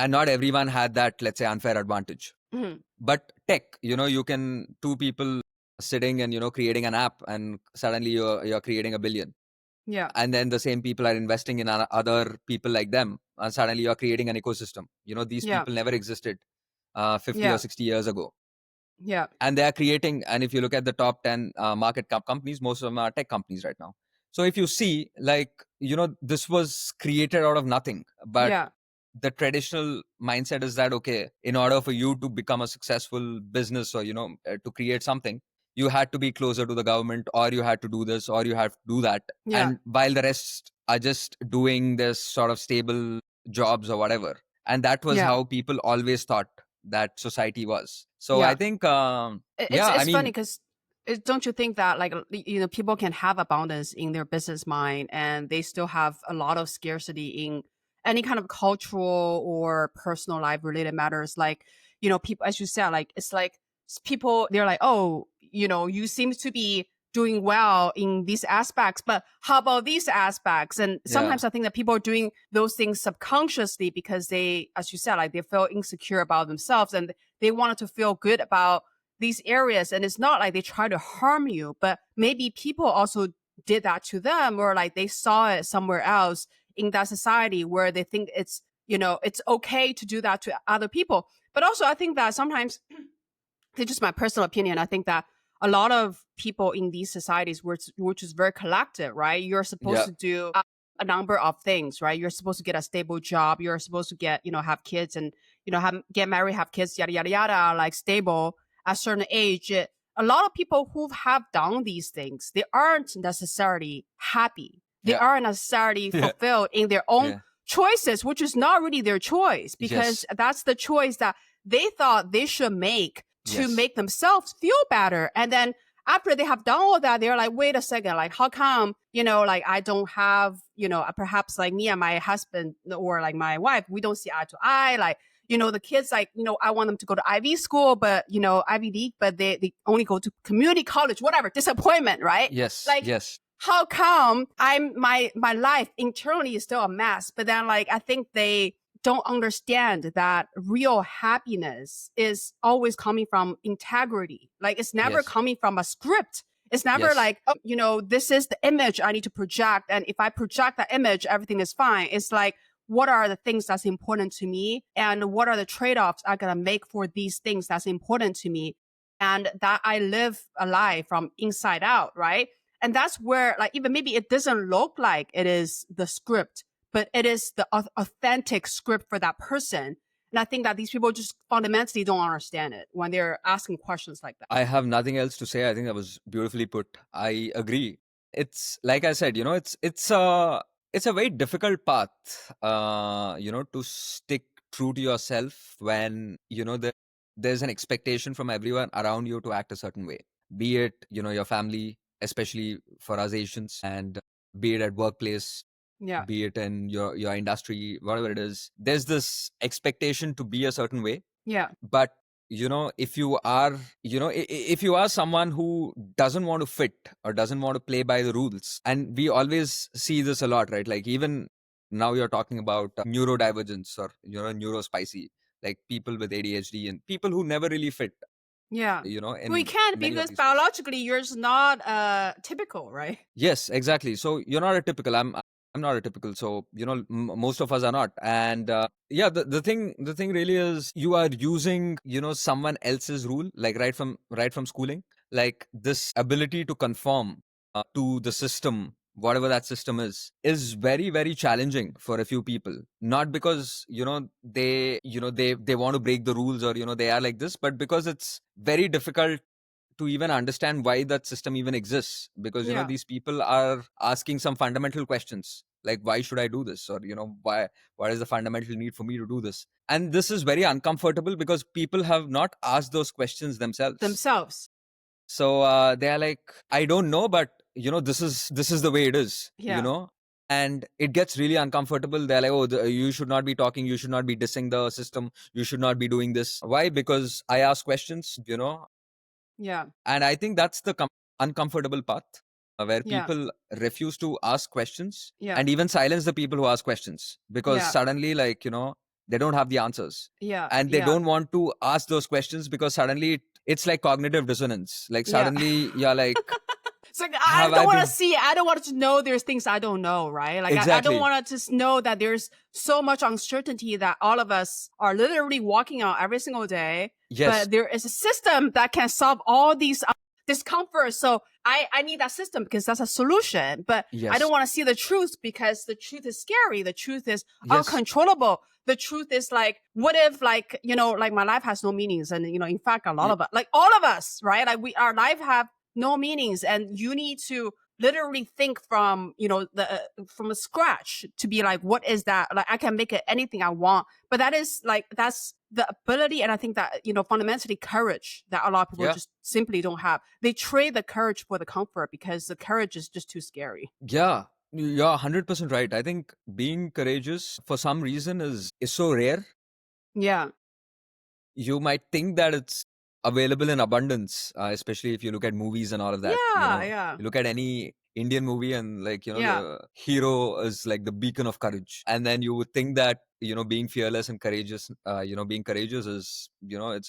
And not everyone had that, let's say, unfair advantage. Mhm. But tech, you can, two people sitting and creating an app, and suddenly you're creating a billion. Yeah. And then the same people are investing in other people like them, and suddenly you're creating an ecosystem. These Yeah. people never existed 50 or Yeah. 60 years ago, Yeah. and they are creating. And if you look at the top 10 market cap companies, most of them are tech companies right now. So if you see, like, this was created out of nothing, but Yeah. the traditional mindset is that, okay, in order for you to become a successful business, or to create something, you had to be closer to the government, or you had to do this, or you have to do that. Yeah. And while the rest are just doing this sort of stable jobs or whatever, and that was Yeah. how people always thought that society was. So I Yeah. think It's yeah, I funny mean, because don't you think that like people can have abundance in their business mind and they still have a lot of scarcity in any kind of cultural or personal life related matters, like people, as you said, like it's like people, they're like, oh, you seem to be doing well in these aspects, but how about these aspects? And yeah, sometimes I think that people are doing those things subconsciously because they, as you said, like they feel insecure about themselves and they wanted to feel good about these areas. And it's not like they try to harm you, but maybe people also did that to them, or like they saw it somewhere else in that society where they think it's okay to do that to other people. But also I think that sometimes, it's just my personal opinion, I think that a lot of people in these societies, which is very collective, right? You're supposed yeah, to do a number of things, right? You're supposed to get a stable job. You're supposed to get, have kids and, get married, have kids, yada, yada, yada, like stable at a certain age. A lot of people who have done these things, they aren't necessarily happy. They yeah, aren't necessarily yeah, fulfilled in their own yeah, choices, which is not really their choice because yes, that's the choice that they thought they should make to yes, make themselves feel better. And then after they have done all that, they're like, wait a second, like, how come, like I don't have, perhaps like me and my husband or like my wife, we don't see eye to eye. Like, the kids, like, I want them to go to Ivy school, but, Ivy League, but they only go to community college, whatever, disappointment, right? yes, Like, yes, how come my life internally is still a mess? But then like, I think they don't understand that real happiness is always coming from integrity. Like it's never yes, coming from a script. It's never yes, like, oh, this is the image I need to project. And if I project that image, everything is fine. It's like, what are the things that's important to me? And what are the trade-offs I gotta make for these things that's important to me? And that I live a life from inside out, right? And that's where, like, even maybe it doesn't look like it is the script, but it is the authentic script for that person. And I think that these people just fundamentally don't understand it when they're asking questions like that. I have nothing else to say. I think that was beautifully put. I agree. It's like I said, it's a very difficult path, to stick true to yourself when there's an expectation from everyone around you to act a certain way. Be it your family, especially for us Asians, and be it at workplace, Yeah. be it in your industry, whatever it is. There's this expectation to be a certain way. Yeah. But if you are if you are someone who doesn't want to fit or doesn't want to play by the rules, and we always see this a lot, right? Like even now you're talking about neurodivergence, or neurospicy, like people with ADHD and people who never really fit Yeah. We in can't many of because these ways. biologically you're just not typical, right? Yes, exactly. So you're not a typical. I'm not a typical. So most of us are not. And yeah, the thing really is, you are using someone else's rule, like right from schooling, like this ability to conform. to the system, whatever that system is very, very challenging for a few people. Not because, they want to break the rules, or, they are like this, but because it's very difficult to even understand why that system even exists, because Yeah. these people are asking some fundamental questions, like, why should I do this, or why is the fundamental need for me to do this? And this is very uncomfortable because people have not asked those questions themselves. Themselves. So they are like, I don't know, but this is the way it is, Yeah. and it gets really uncomfortable. They're like, oh, you should not be talking, you should not be dissing the system, you should not be doing this. Why? Because I ask questions, Yeah. and I think that's the uncomfortable path, where Yeah. people refuse to ask questions, Yeah. and even silence the people who ask questions, because Yeah. suddenly, like, they don't have the answers, Yeah. and they Yeah. don't want to ask those questions, because suddenly it's like cognitive dissonance. Like, Yeah. suddenly you're like, It's like I have don't I want to been see. I don't want to know. There's things I don't know, right? Like I don't exactly? want to just know that there's so much uncertainty that all of us are literally walking on every single day. Yes, But there is a system that can solve all these discomforts. So I need that system because that's a solution. But I don't yes, want to see the truth because the truth is scary. The truth is yes, uncontrollable. The truth is like, what if like, like my life has no meanings? And, in fact, a lot y- of us, like all of us, right? Like our life have no meanings, and you need to literally think from from scratch to be like, what is that? Like I can make it anything I want, but that's the ability, and I think that fundamentally courage that a lot of people yeah, just simply don't have. They trade the courage for the comfort because the courage is just too scary. yeah. You're 100% right. I think being courageous for some reason is so rare. Yeah, You might think that it's available in abundance, especially if you look at movies and all of that. yeah, yeah, You look at any Indian movie, and, like, yeah. the hero is like the beacon of courage, and then you would think that being fearless and courageous, being courageous is,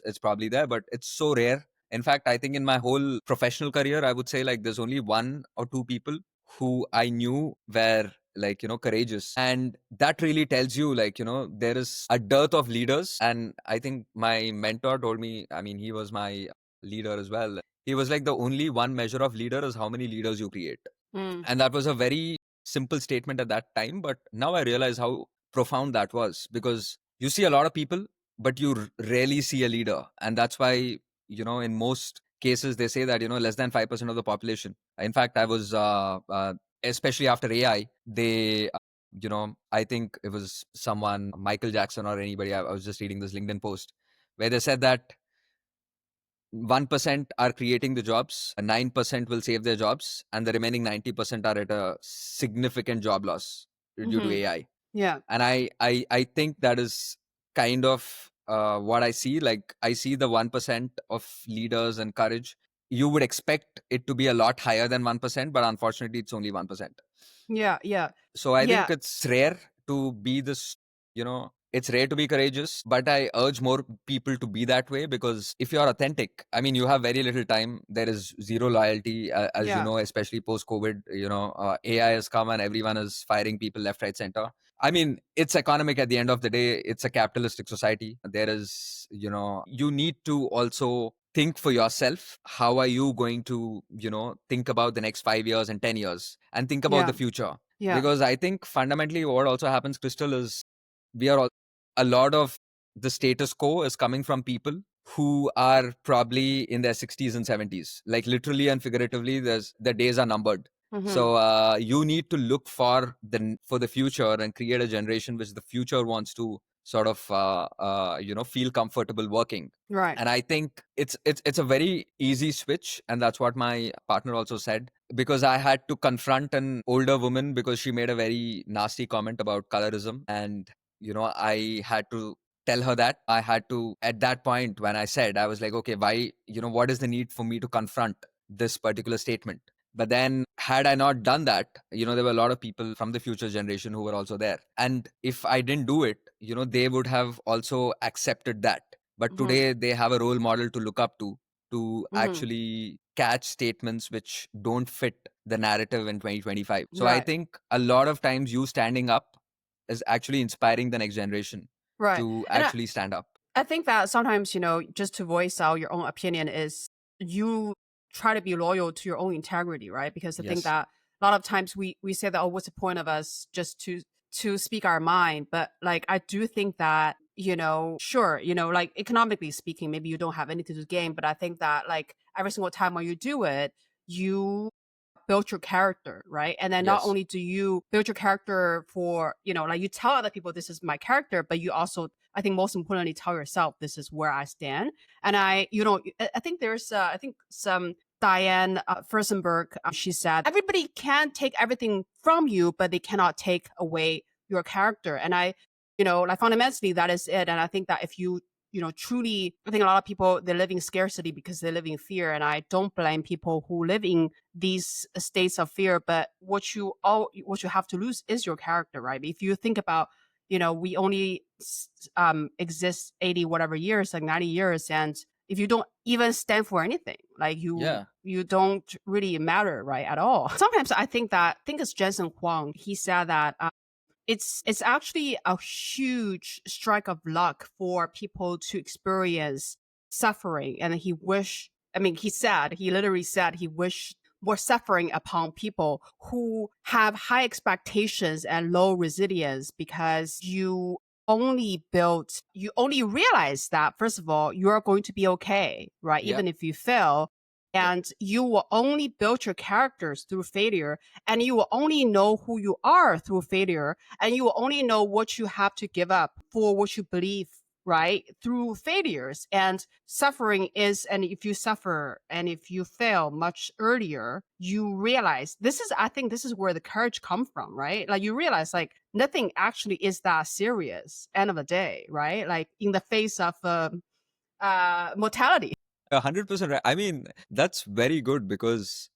it's probably there, but it's so rare. In fact, I think in my whole professional career, I would say, like, there's only one or two people who I knew were, like, courageous, and that really tells you, like, there is a dearth of leaders. And I think my mentor told me, I mean, he was my leader as well. He was like, the only one measure of leader is how many leaders you create. Mm, And that was a very simple statement at that time, but now I realize how profound that was, because you see a lot of people, but you rarely see a leader. And that's why, in most cases, they say that, less than 5% of the population. In fact, I was, especially after AI, they, I think it was someone, Michael Jackson or anybody, I was just reading this LinkedIn post where they said that 1% are creating the jobs, 9% will save their jobs, and the remaining 90% are at a significant job loss due to mm-hmm. AI. Yeah, And I think that is kind of what I see. Like, I see the 1% of leaders and courage. You would expect it to be a lot higher than 1%, but unfortunately, it's only 1%. yeah, yeah, So I yeah, think it's rare to be this, it's rare to be courageous, but I urge more people to be that way, because if you're authentic, I mean, you have very little time. There is zero loyalty, as you yeah, know, especially post COVID. AI has come and everyone is firing people left, right, center. I mean, it's economic at the end of the day. It's a capitalistic society. There is, you need to also think for yourself. How are you going to, think about the next 5 years and 10 years, and think about yeah, the future? yeah. Because I think fundamentally what also happens, Crystal, is we are all, a lot of the status quo is coming from people who are probably in their 60s and 70s. Like, literally and figuratively, the days are numbered. Mm-hmm. So you need to look for the future and create a generation which the future wants to sort of feel comfortable working. Right. And I think it's a very easy switch, and that's what my partner also said, because I had to confront an older woman because she made a very nasty comment about colorism. And, I had to tell her that. I had to, at that point, when I said, I was like, okay, why, what is the need for me to confront this particular statement? But then, had I not done that, there were a lot of people from the future generation who were also there. And if I didn't do it, they would have also accepted that. But Mm-hmm. today they have a role model to look up to Mm-hmm. actually catch statements which don't fit the narrative in 2025. So I Right. think a lot of times you standing up is actually inspiring the next generation Right. to And actually stand up. I think that sometimes, just to voice out your own opinion is you try to be loyal to your own integrity, right? Because I think Yes. that a lot of times we say that, oh, what's the point of us just to speak our mind? But like I do think that, sure, like economically speaking, maybe you don't have anything to gain, but I think that like every single time when you do it, you build your character, right? And then not Yes. only do you build your character for, like you tell other people this is my character, but you also, I think most importantly, tell yourself this is where I stand. And I think there's, I think some Diane Furstenberg, she said, everybody can take everything from you, but they cannot take away your character. And like fundamentally, that is it. And I think that if you truly, I think a lot of people, they live in scarcity because they live in fear. And I don't blame people who live in these states of fear. But what you have to lose is your character, right? If you think about, we only exist 80 whatever years, like 90 years. And if you don't even stand for anything, like Yeah. you don't really matter, right, at all. Sometimes I think it's Jensen Huang. He said that it's actually a huge strike of luck for people to experience suffering. And he literally said he wished more suffering upon people who have high expectations and low resilience, because you only realize that, first of all, you are going to be okay, right? Yeah. Even if you fail. Yeah. And you will only build your characters through failure, and you will only know who you are through failure, and you will only know what you have to give up for what you believe, right, through failures. And suffering is, and if you suffer and if you fail much earlier, you realize, I think this is where the courage comes from, right? Like you realize like nothing actually is that serious end of the day, right? Like in the face of mortality. 100% right. I mean, that's very good because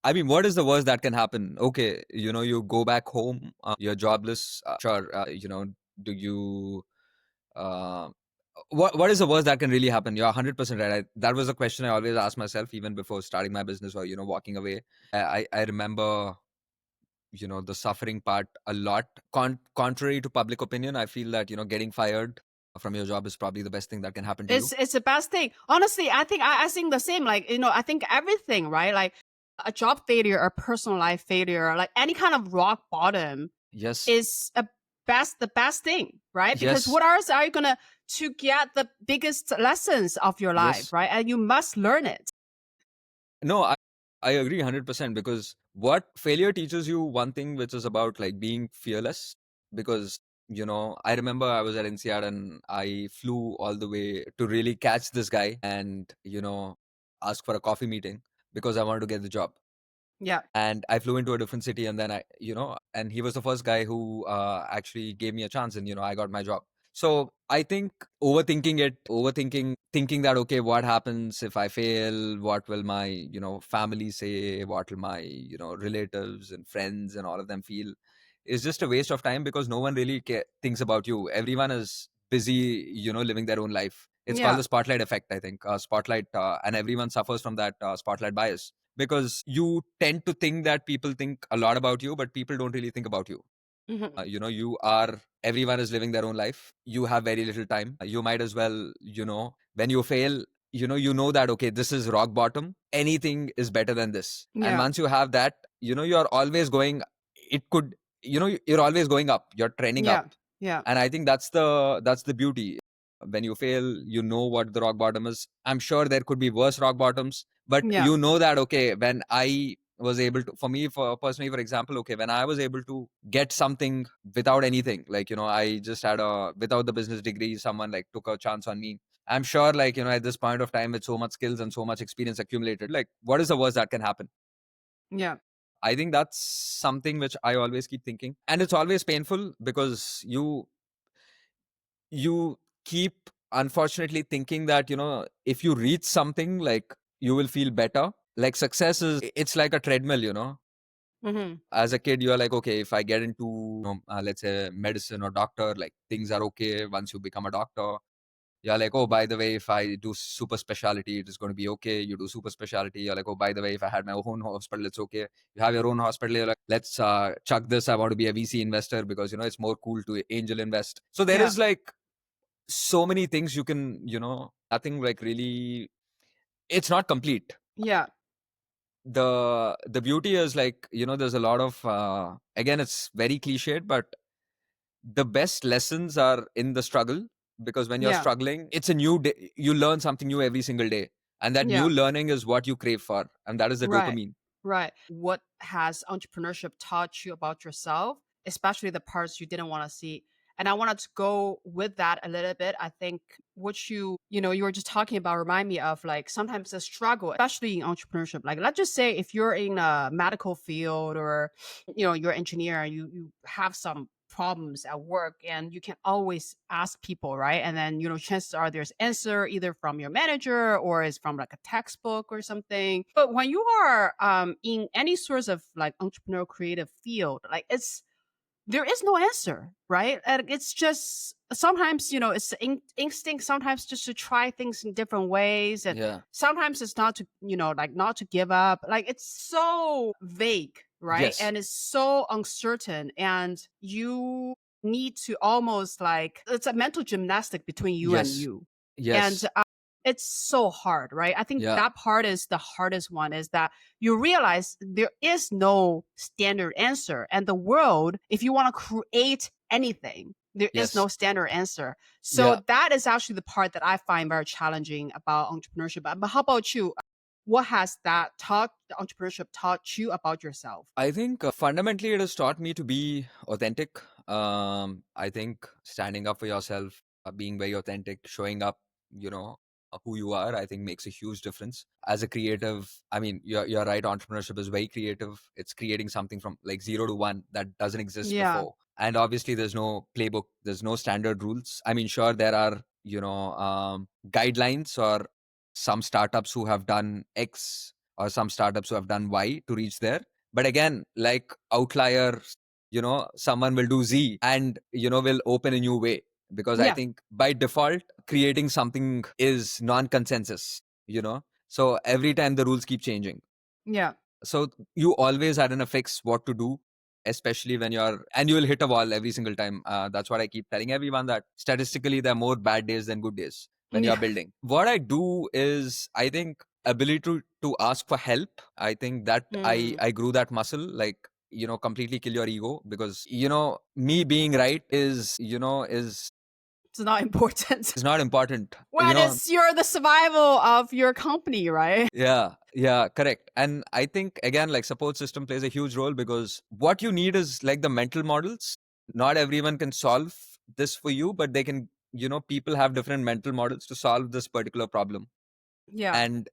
I mean, what is the worst that can happen? Okay, you go back home, you're jobless. Sure, do you? Uh, what is the worst that can really happen? You're 100% right. That was a question I always ask myself, even before starting my business or walking away. I remember the suffering part a lot. Contrary to public opinion, I feel that getting fired from your job is probably the best thing that can happen to you. It's the best thing. Honestly, I think the same. Like, I think everything, right? Like a job failure or personal life failure, like any kind of rock bottom Yes. is the best thing, right? Because Yes. what else are you gonna to get the biggest lessons of your life, Yes. right? And you must learn it. No, I agree 100% because what failure teaches you one thing, which is about like being fearless. Because, I remember I was at NCR and I flew all the way to really catch this guy and, ask for a coffee meeting because I wanted to get the job. Yeah. And I flew into a different city, and then and he was the first guy who actually gave me a chance, and I got my job. So I think overthinking, thinking that, okay, what happens if I fail? What will my family say? What will my relatives and friends and all of them feel? Is just a waste of time because no one really thinks about you. Everyone is busy, living their own life. It's called Yeah. the spotlight effect, I think. Spotlight, and everyone suffers from that spotlight bias because you tend to think that people think a lot about you, but people don't really think about you. Mhm. Everyone is living their own life. You have very little time. You might as well, when you fail, that, okay, this is rock bottom. Anything is better than this. And Yeah. once you have that, you're always going, it could, you're always going up. You're trending Yeah. up. Yeah. And I think that's the beauty. When you fail, you know what the rock bottom is. I'm sure there could be worse rock bottoms, but Yeah. you know that, okay, when I was able to, for personally, for example, okay, when I was able to get something without anything, like, I just had without the business degree, someone like took a chance on me. I'm sure, like, at this point of time, with so much skills and so much experience accumulated, like, what is the worst that can happen? Yeah. I think that's something which I always keep thinking. And it's always painful because you keep unfortunately thinking that if you reach something, like, you will feel better. Like, success is, it's like a treadmill. Hmm. As a kid, you're like, okay, if I get into let's say medicine or doctor, like, things are okay. Once you become a doctor, you're like, oh, by the way, if I do super specialty, it is going to be okay. You do super specialty, you're like, oh, by the way, if I had my own hospital, it's okay. You have your own hospital, you're like, let's chuck this. I want to be a VC investor because it's more cool to angel invest. So there Yeah. is like so many things you can, nothing like really, it's not complete. Yeah. the beauty is, like, there's a lot of again, it's very cliched, but the best lessons are in the struggle, because when you're Yeah. struggling, it's a new day. You learn something new every single day, and that new Yeah. learning is what you crave for, and that is the Right. dopamine. Right. What has entrepreneurship taught you about yourself, especially the parts you didn't want to see? And I wanted to go with that a little bit. I think what you were just talking about remind me of like sometimes the struggle, especially in entrepreneurship. Like let's just say if you're in a medical field or you're an engineer, you have some problems at work and you can always ask people, right? And then chances are there's answer either from your manager or is from like a textbook or something. But when you are in any sorts of like entrepreneurial creative field, like there is no answer, right? And it's just sometimes, it's instinct, sometimes just to try things in different ways. And Yeah. sometimes it's not to, like not to give up. Like it's so vague, right? Yes. And it's so uncertain. And you need to almost like, it's a mental gymnastic between you and Yes. you. And Yes. it's so hard, right? I think Yeah. that part is the hardest one is that you realize there is no standard answer. And the world, if you want to create anything, there is Yes. no standard answer. So Yeah. that is actually the part that I find very challenging about entrepreneurship. But how about you? What has the entrepreneurship taught you about yourself? I think fundamentally it has taught me to be authentic. I think standing up for yourself, being very authentic, showing up, who you are, I think makes a huge difference. As a creative, I mean, you're right. Entrepreneurship is very creative. It's creating something from like 0 to 1 that doesn't exist Yeah. before. And obviously, there's no playbook. There's no standard rules. I mean, sure, there are guidelines, or some startups who have done X, or some startups who have done Y to reach there. But again, like outlier, someone will do Z and, will open a new way. Because I Yeah. think by default, creating something is non consensus, So every time the rules keep changing. Yeah. So you always are in a fix what to do, especially when and you will hit a wall every single time. That's what I keep telling everyone, that statistically there are more bad days than good days when you're Yeah. building. What I do is, I think, ability to ask for help. I think that Mm. I grew that muscle, like, completely kill your ego, because, me being right It's not important. is not important. When it's you're the survival of your company, right? Yeah, yeah, correct. And I think, again, like, support system plays a huge role, because what you need is like the mental models. Not everyone can solve this for you, but they can, people have different mental models to solve this particular problem. Yeah. And,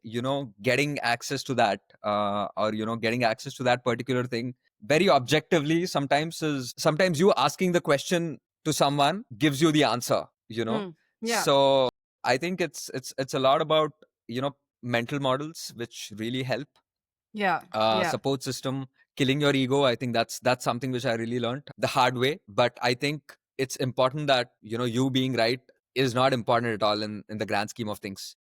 getting access to that, or, getting access to that particular thing very objectively sometimes you asking the question to someone gives you the answer. Mm. Yeah. So I think it's a lot about, mental models, which really help. Yeah. Yeah. Support system, killing your ego. I think that's something which I really learned the hard way. But I think it's important that, you being right is not important at all in the grand scheme of things.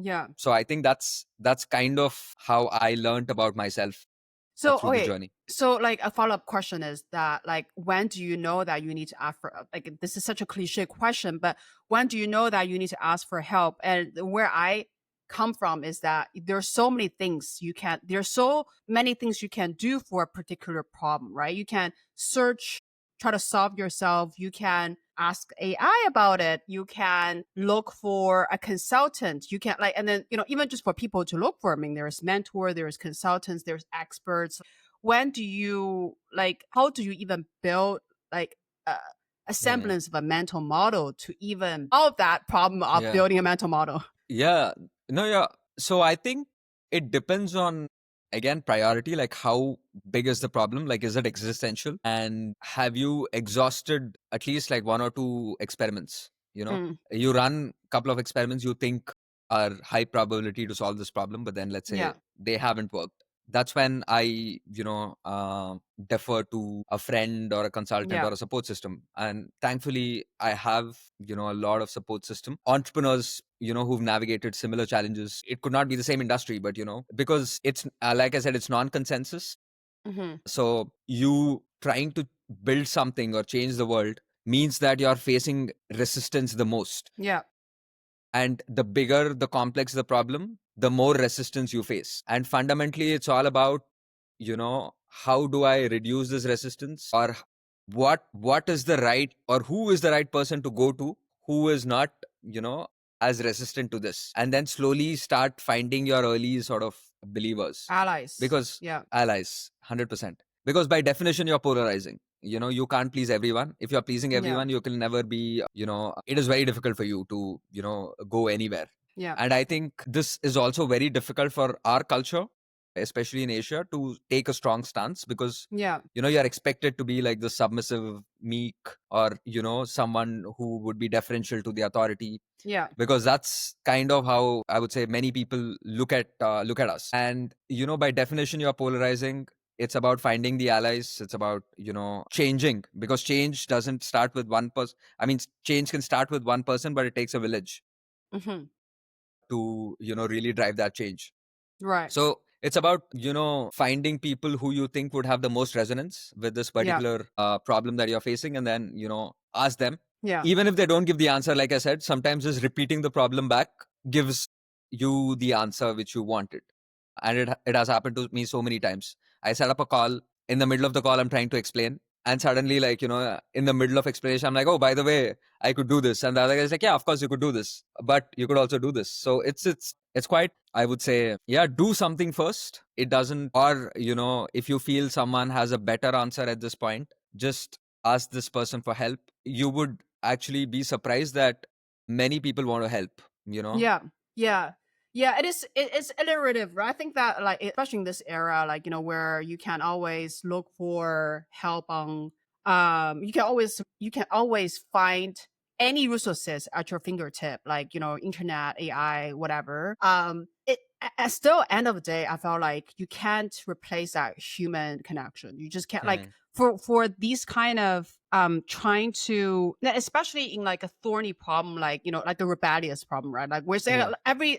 Yeah. So I think that's kind of how I learned about myself So, through the okay. journey. So, like, a follow up question is that, like, when do you know that you need to ask for, like, this is such a cliche question, but when do you know that you need to ask for help? And where I come from is that there's so many things you can do for a particular problem, right? You can search, try to solve yourself. You can ask AI about it. You can look for a consultant. You can like, and then, even just for people to look for, I mean, there's mentor, there's consultants, there's experts. When do you like, how do you even build like a Mm. semblance of a mental model to even solve that problem of Yeah. building a mental model? Yeah. No, yeah. So I think it depends on, again, priority, like how big is the problem? Like, is it existential? And have you exhausted at least like one or two experiments? Mm, You run a couple of experiments you think are high probability to solve this problem, but then let's say yeah. they haven't worked. That's when I, defer to a friend or a consultant Yeah. or a support system. And thankfully, I have, a lot of support system entrepreneurs, who've navigated similar challenges. It could not be the same industry, but, because it's, like I said, it's non-consensus. Hmm. So you trying to build something or change the world means that you're facing resistance the most. Yeah. And the bigger the complex the problem, the more resistance you face. And fundamentally, it's all about, how do I reduce this resistance, or what is the right, or who is the right person to go to, who is not, as resistant to this, and then slowly start finding your early sort of believers, Allies. because Yeah. allies, 100%, because by definition you're polarizing. You can't please everyone. If you're pleasing Yeah. everyone, you can never be, it is very difficult for you to, go anywhere. Yeah. And I think this is also very difficult for our culture, especially in Asia, to take a strong stance, because Yeah. you're expected to be like the submissive, meek, or someone who would be deferential to the authority, Yeah. because that's kind of how I would say many people look at us. And by definition, you're polarizing. It's about finding the allies. It's about changing, because change doesn't start with one person. I mean, change can start with one person, but it takes a village Hmm. to really drive that change. Right. So it's about finding people who you think would have the most resonance with this Yeah. particular problem that you're facing, and then ask them. Yeah. Even if they don't give the answer, like I said, sometimes just repeating the problem back gives you the answer which you wanted. And it has happened to me so many times. I set up a call. In the middle of the call, I'm trying to explain, and suddenly, like, in the middle of explanation, I'm like, oh, by the way, I could do this. And the other guy is like, yeah, of course you could do this, but you could also do this. So it's quite, I would say, yeah, do something first. It doesn't, or if you feel someone has a better answer at this point, just ask this person for help. You would actually be surprised that many people want to help, Yeah. Yeah. Yeah, it's iterative, right? I think that, like, especially in this era, like, where you can always look for help on, you can always find any resources at your fingertip, like, internet, AI, whatever. Still, end of the day, I felt like you can't replace that human connection. You just can't, like, Mm, for these kind of trying to, especially in like a thorny problem, like, like the rebellious problem, right? Like, we're saying yeah,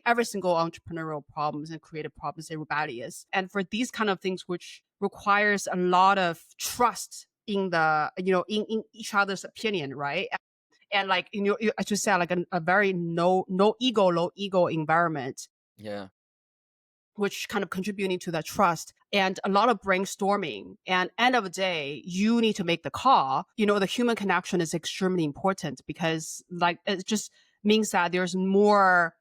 every single entrepreneurial problems and creative problems are rebellious, and for these kind of things which requires a lot of trust in the, in each other's opinion, right? And like, as you said, like a very no ego, low ego environment, yeah, which kind of contributing to that trust, and a lot of brainstorming. And end of the day, you need to make the call. The human connection is extremely important, because, like, it just means that there's more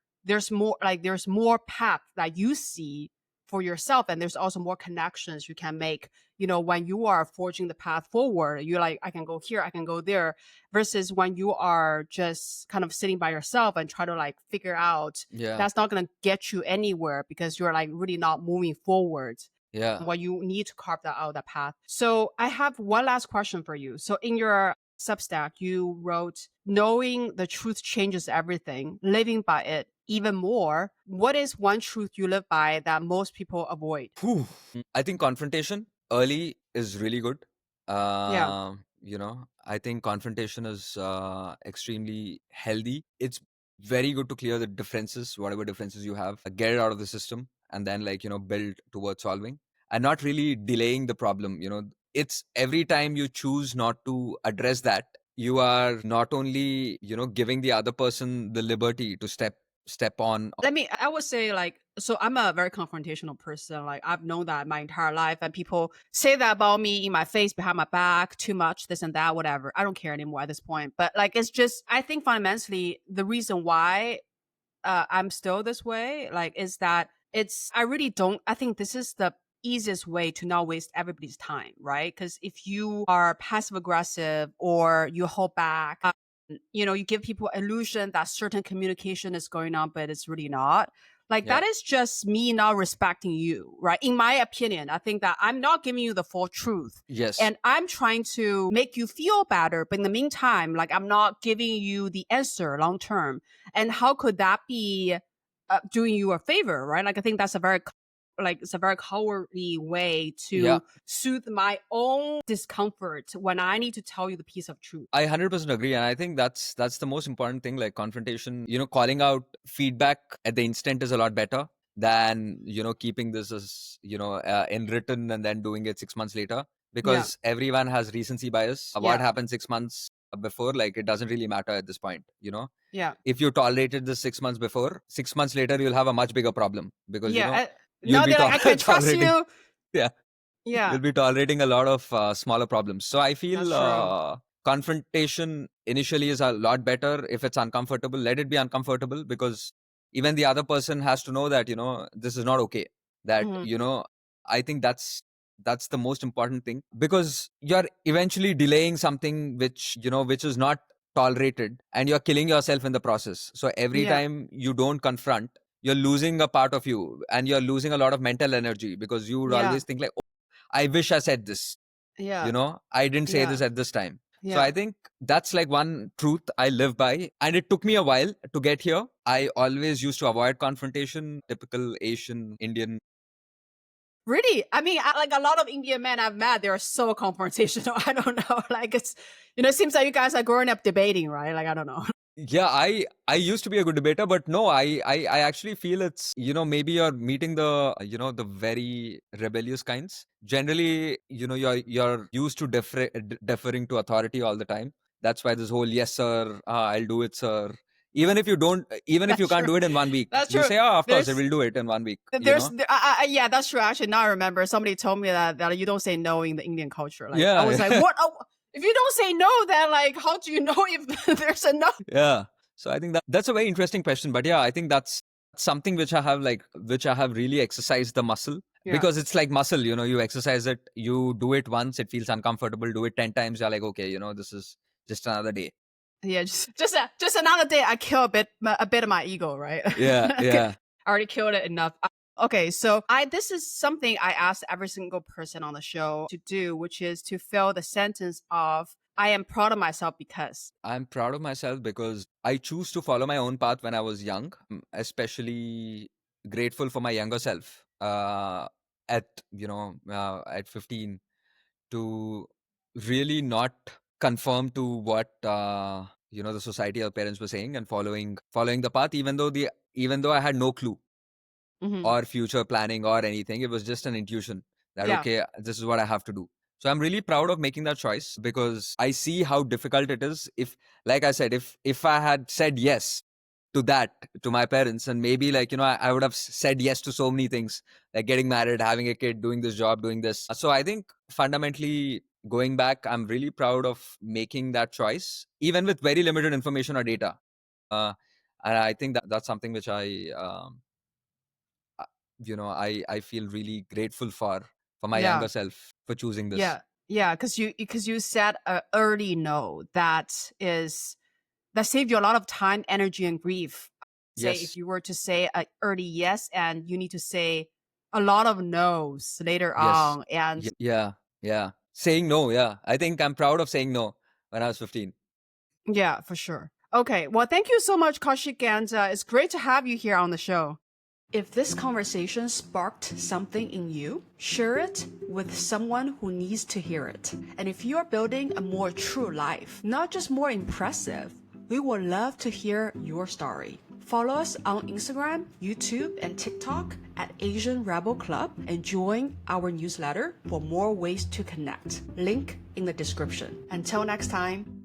path that you see for yourself, and there's also more connections you can make. When you are forging the path forward, you're like, I can go here, I can go there, versus when you are just kind of sitting by yourself and try to, like, figure out, yeah, that's not going to get you anywhere, because you're, like, really not moving forward. yeah. What you need to carve that out, that path. So I have one last question for you. So in your Substack, you wrote, knowing the truth changes everything, living by it even more. What is one truth you live by that most people avoid? Whew. I think confrontation early is really good. Yeah. I think confrontation is extremely healthy. It's very good to clear the differences, whatever differences you have, get it out of the system, and then, like, build towards solving, and not really delaying the problem. It's every time you choose not to address that, you are not only, giving the other person the liberty to step on. I would say, like, so I'm a very confrontational person. Like, I've known that my entire life, and people say that about me in my face, behind my back, too much, this and that, whatever. I don't care anymore at this point. But, like, it's just, I think fundamentally, the reason why I'm still this way, like, is that I really don't, I think this is the easiest way to not waste everybody's time, right? Because if you are passive aggressive, or you hold back, you give people illusion that certain communication is going on, but it's really not. Like, Yeah. that is just me not respecting you, right? In my opinion, I think that I'm not giving you the full truth. Yes. And I'm trying to make you feel better. But in the meantime, like, I'm not giving you the answer long term. And how could that be doing you a favor, right? Like, I think that's it's a very cowardly way Yeah. to soothe my own discomfort when I need to tell you the piece of truth. I 100% agree, and I think that's the most important thing. Like confrontation, calling out feedback at the instant is a lot better than keeping this as in written and then doing it 6 months later, Yeah. because everyone has recency bias. What Yeah. happened 6 months before, like it doesn't really matter at this point, Yeah. if you tolerated this 6 months before, 6 months later you'll have a much bigger problem because Yeah. you'll No, be they're like, I can trust tolerating. you. Yeah, Yeah, you'll be tolerating a lot of smaller problems. So I that's feel true. confrontation initially is a lot better. If it's uncomfortable, let it be uncomfortable, because even the other person has to know that this is not okay. That Hmm. I think that's the most important thing, because you're eventually delaying something which is not tolerated, and you're killing yourself in the process. So every Yeah, time you don't confront, you're losing a part of you, and you're losing a lot of mental energy, because you would yeah, always think like, I wish I said this. yeah, I didn't say yeah, this at this time. So yeah. I think that's like one truth I live by. And it took me a while to get here. I always used to avoid confrontation, typical Asian, Indian. Really? I mean, like a lot of Indian men I've met, they're so confrontational. I don't know. Like it's, it seems like you guys are growing up debating, right? Like, I don't know. Yeah, I used to be a good debater, but no, I actually feel it's, maybe you're meeting the very rebellious kinds. Generally, you're used to deferring to authority all the time. That's why this whole yes sir, I'll do it sir. Even if you That's can't true. do it in 1 week, That's you true. say, oh, of course I There's, will do it in 1 week. yeah, that's true. Actually, now I remember somebody told me that you don't say no in the Indian culture. Like, I was like, Yeah. what? Oh, if you don't say no, then like, how do you know if there's a no? Yeah. So I think that's a very interesting question. But yeah, I think that's something which I have really exercised the muscle, Yeah. because it's like muscle, you exercise it, you do it once, it feels uncomfortable, do it 10 times, you're like, okay, this is just another day. Yeah, just another day. I kill a bit of my ego, right? Yeah. Yeah. I already killed it enough. Okay, so this is something I asked every single person on the show to do, which is to fill the sentence of "I am proud of myself because." I'm proud of myself because I choose to follow my own path when I was young. Especially grateful for my younger self. At 15, to really not conform to what the society or parents were saying, and following the path, even though I had no clue Hmm. or future planning or anything. It was just an intuition that, Yeah, okay, this is what I have to do. So I'm really proud of making that choice, because I see how difficult it is. If, like I said, if I had said yes to that, to my parents, and maybe like, I would have said yes to so many things, like getting married, having a kid, doing this job, doing this. So I think fundamentally, going back, I'm really proud of making that choice, even with very limited information or data. And I think that's something which uh, I feel really grateful for my yeah, younger self for choosing this. yeah, yeah. Because you said a early no that saved you a lot of time, energy, and grief. Say if Yes. you were to say a early yes, and you need to say a lot of no's later Yes. on, and Yeah. Yeah. Saying no. Yeah. I think I'm proud of saying no when I was 15. yeah, for sure. Okay, well, thank you so much, Kaushik, and it's great to have you here on the show. If this conversation sparked something in you, share it with someone who needs to hear it. And if you are building a more true life, not just more impressive, we would love to hear your story. Follow us on Instagram, YouTube, and TikTok at Asian Rebel Club, and join our newsletter for more ways to connect. Link in the description. Until next time.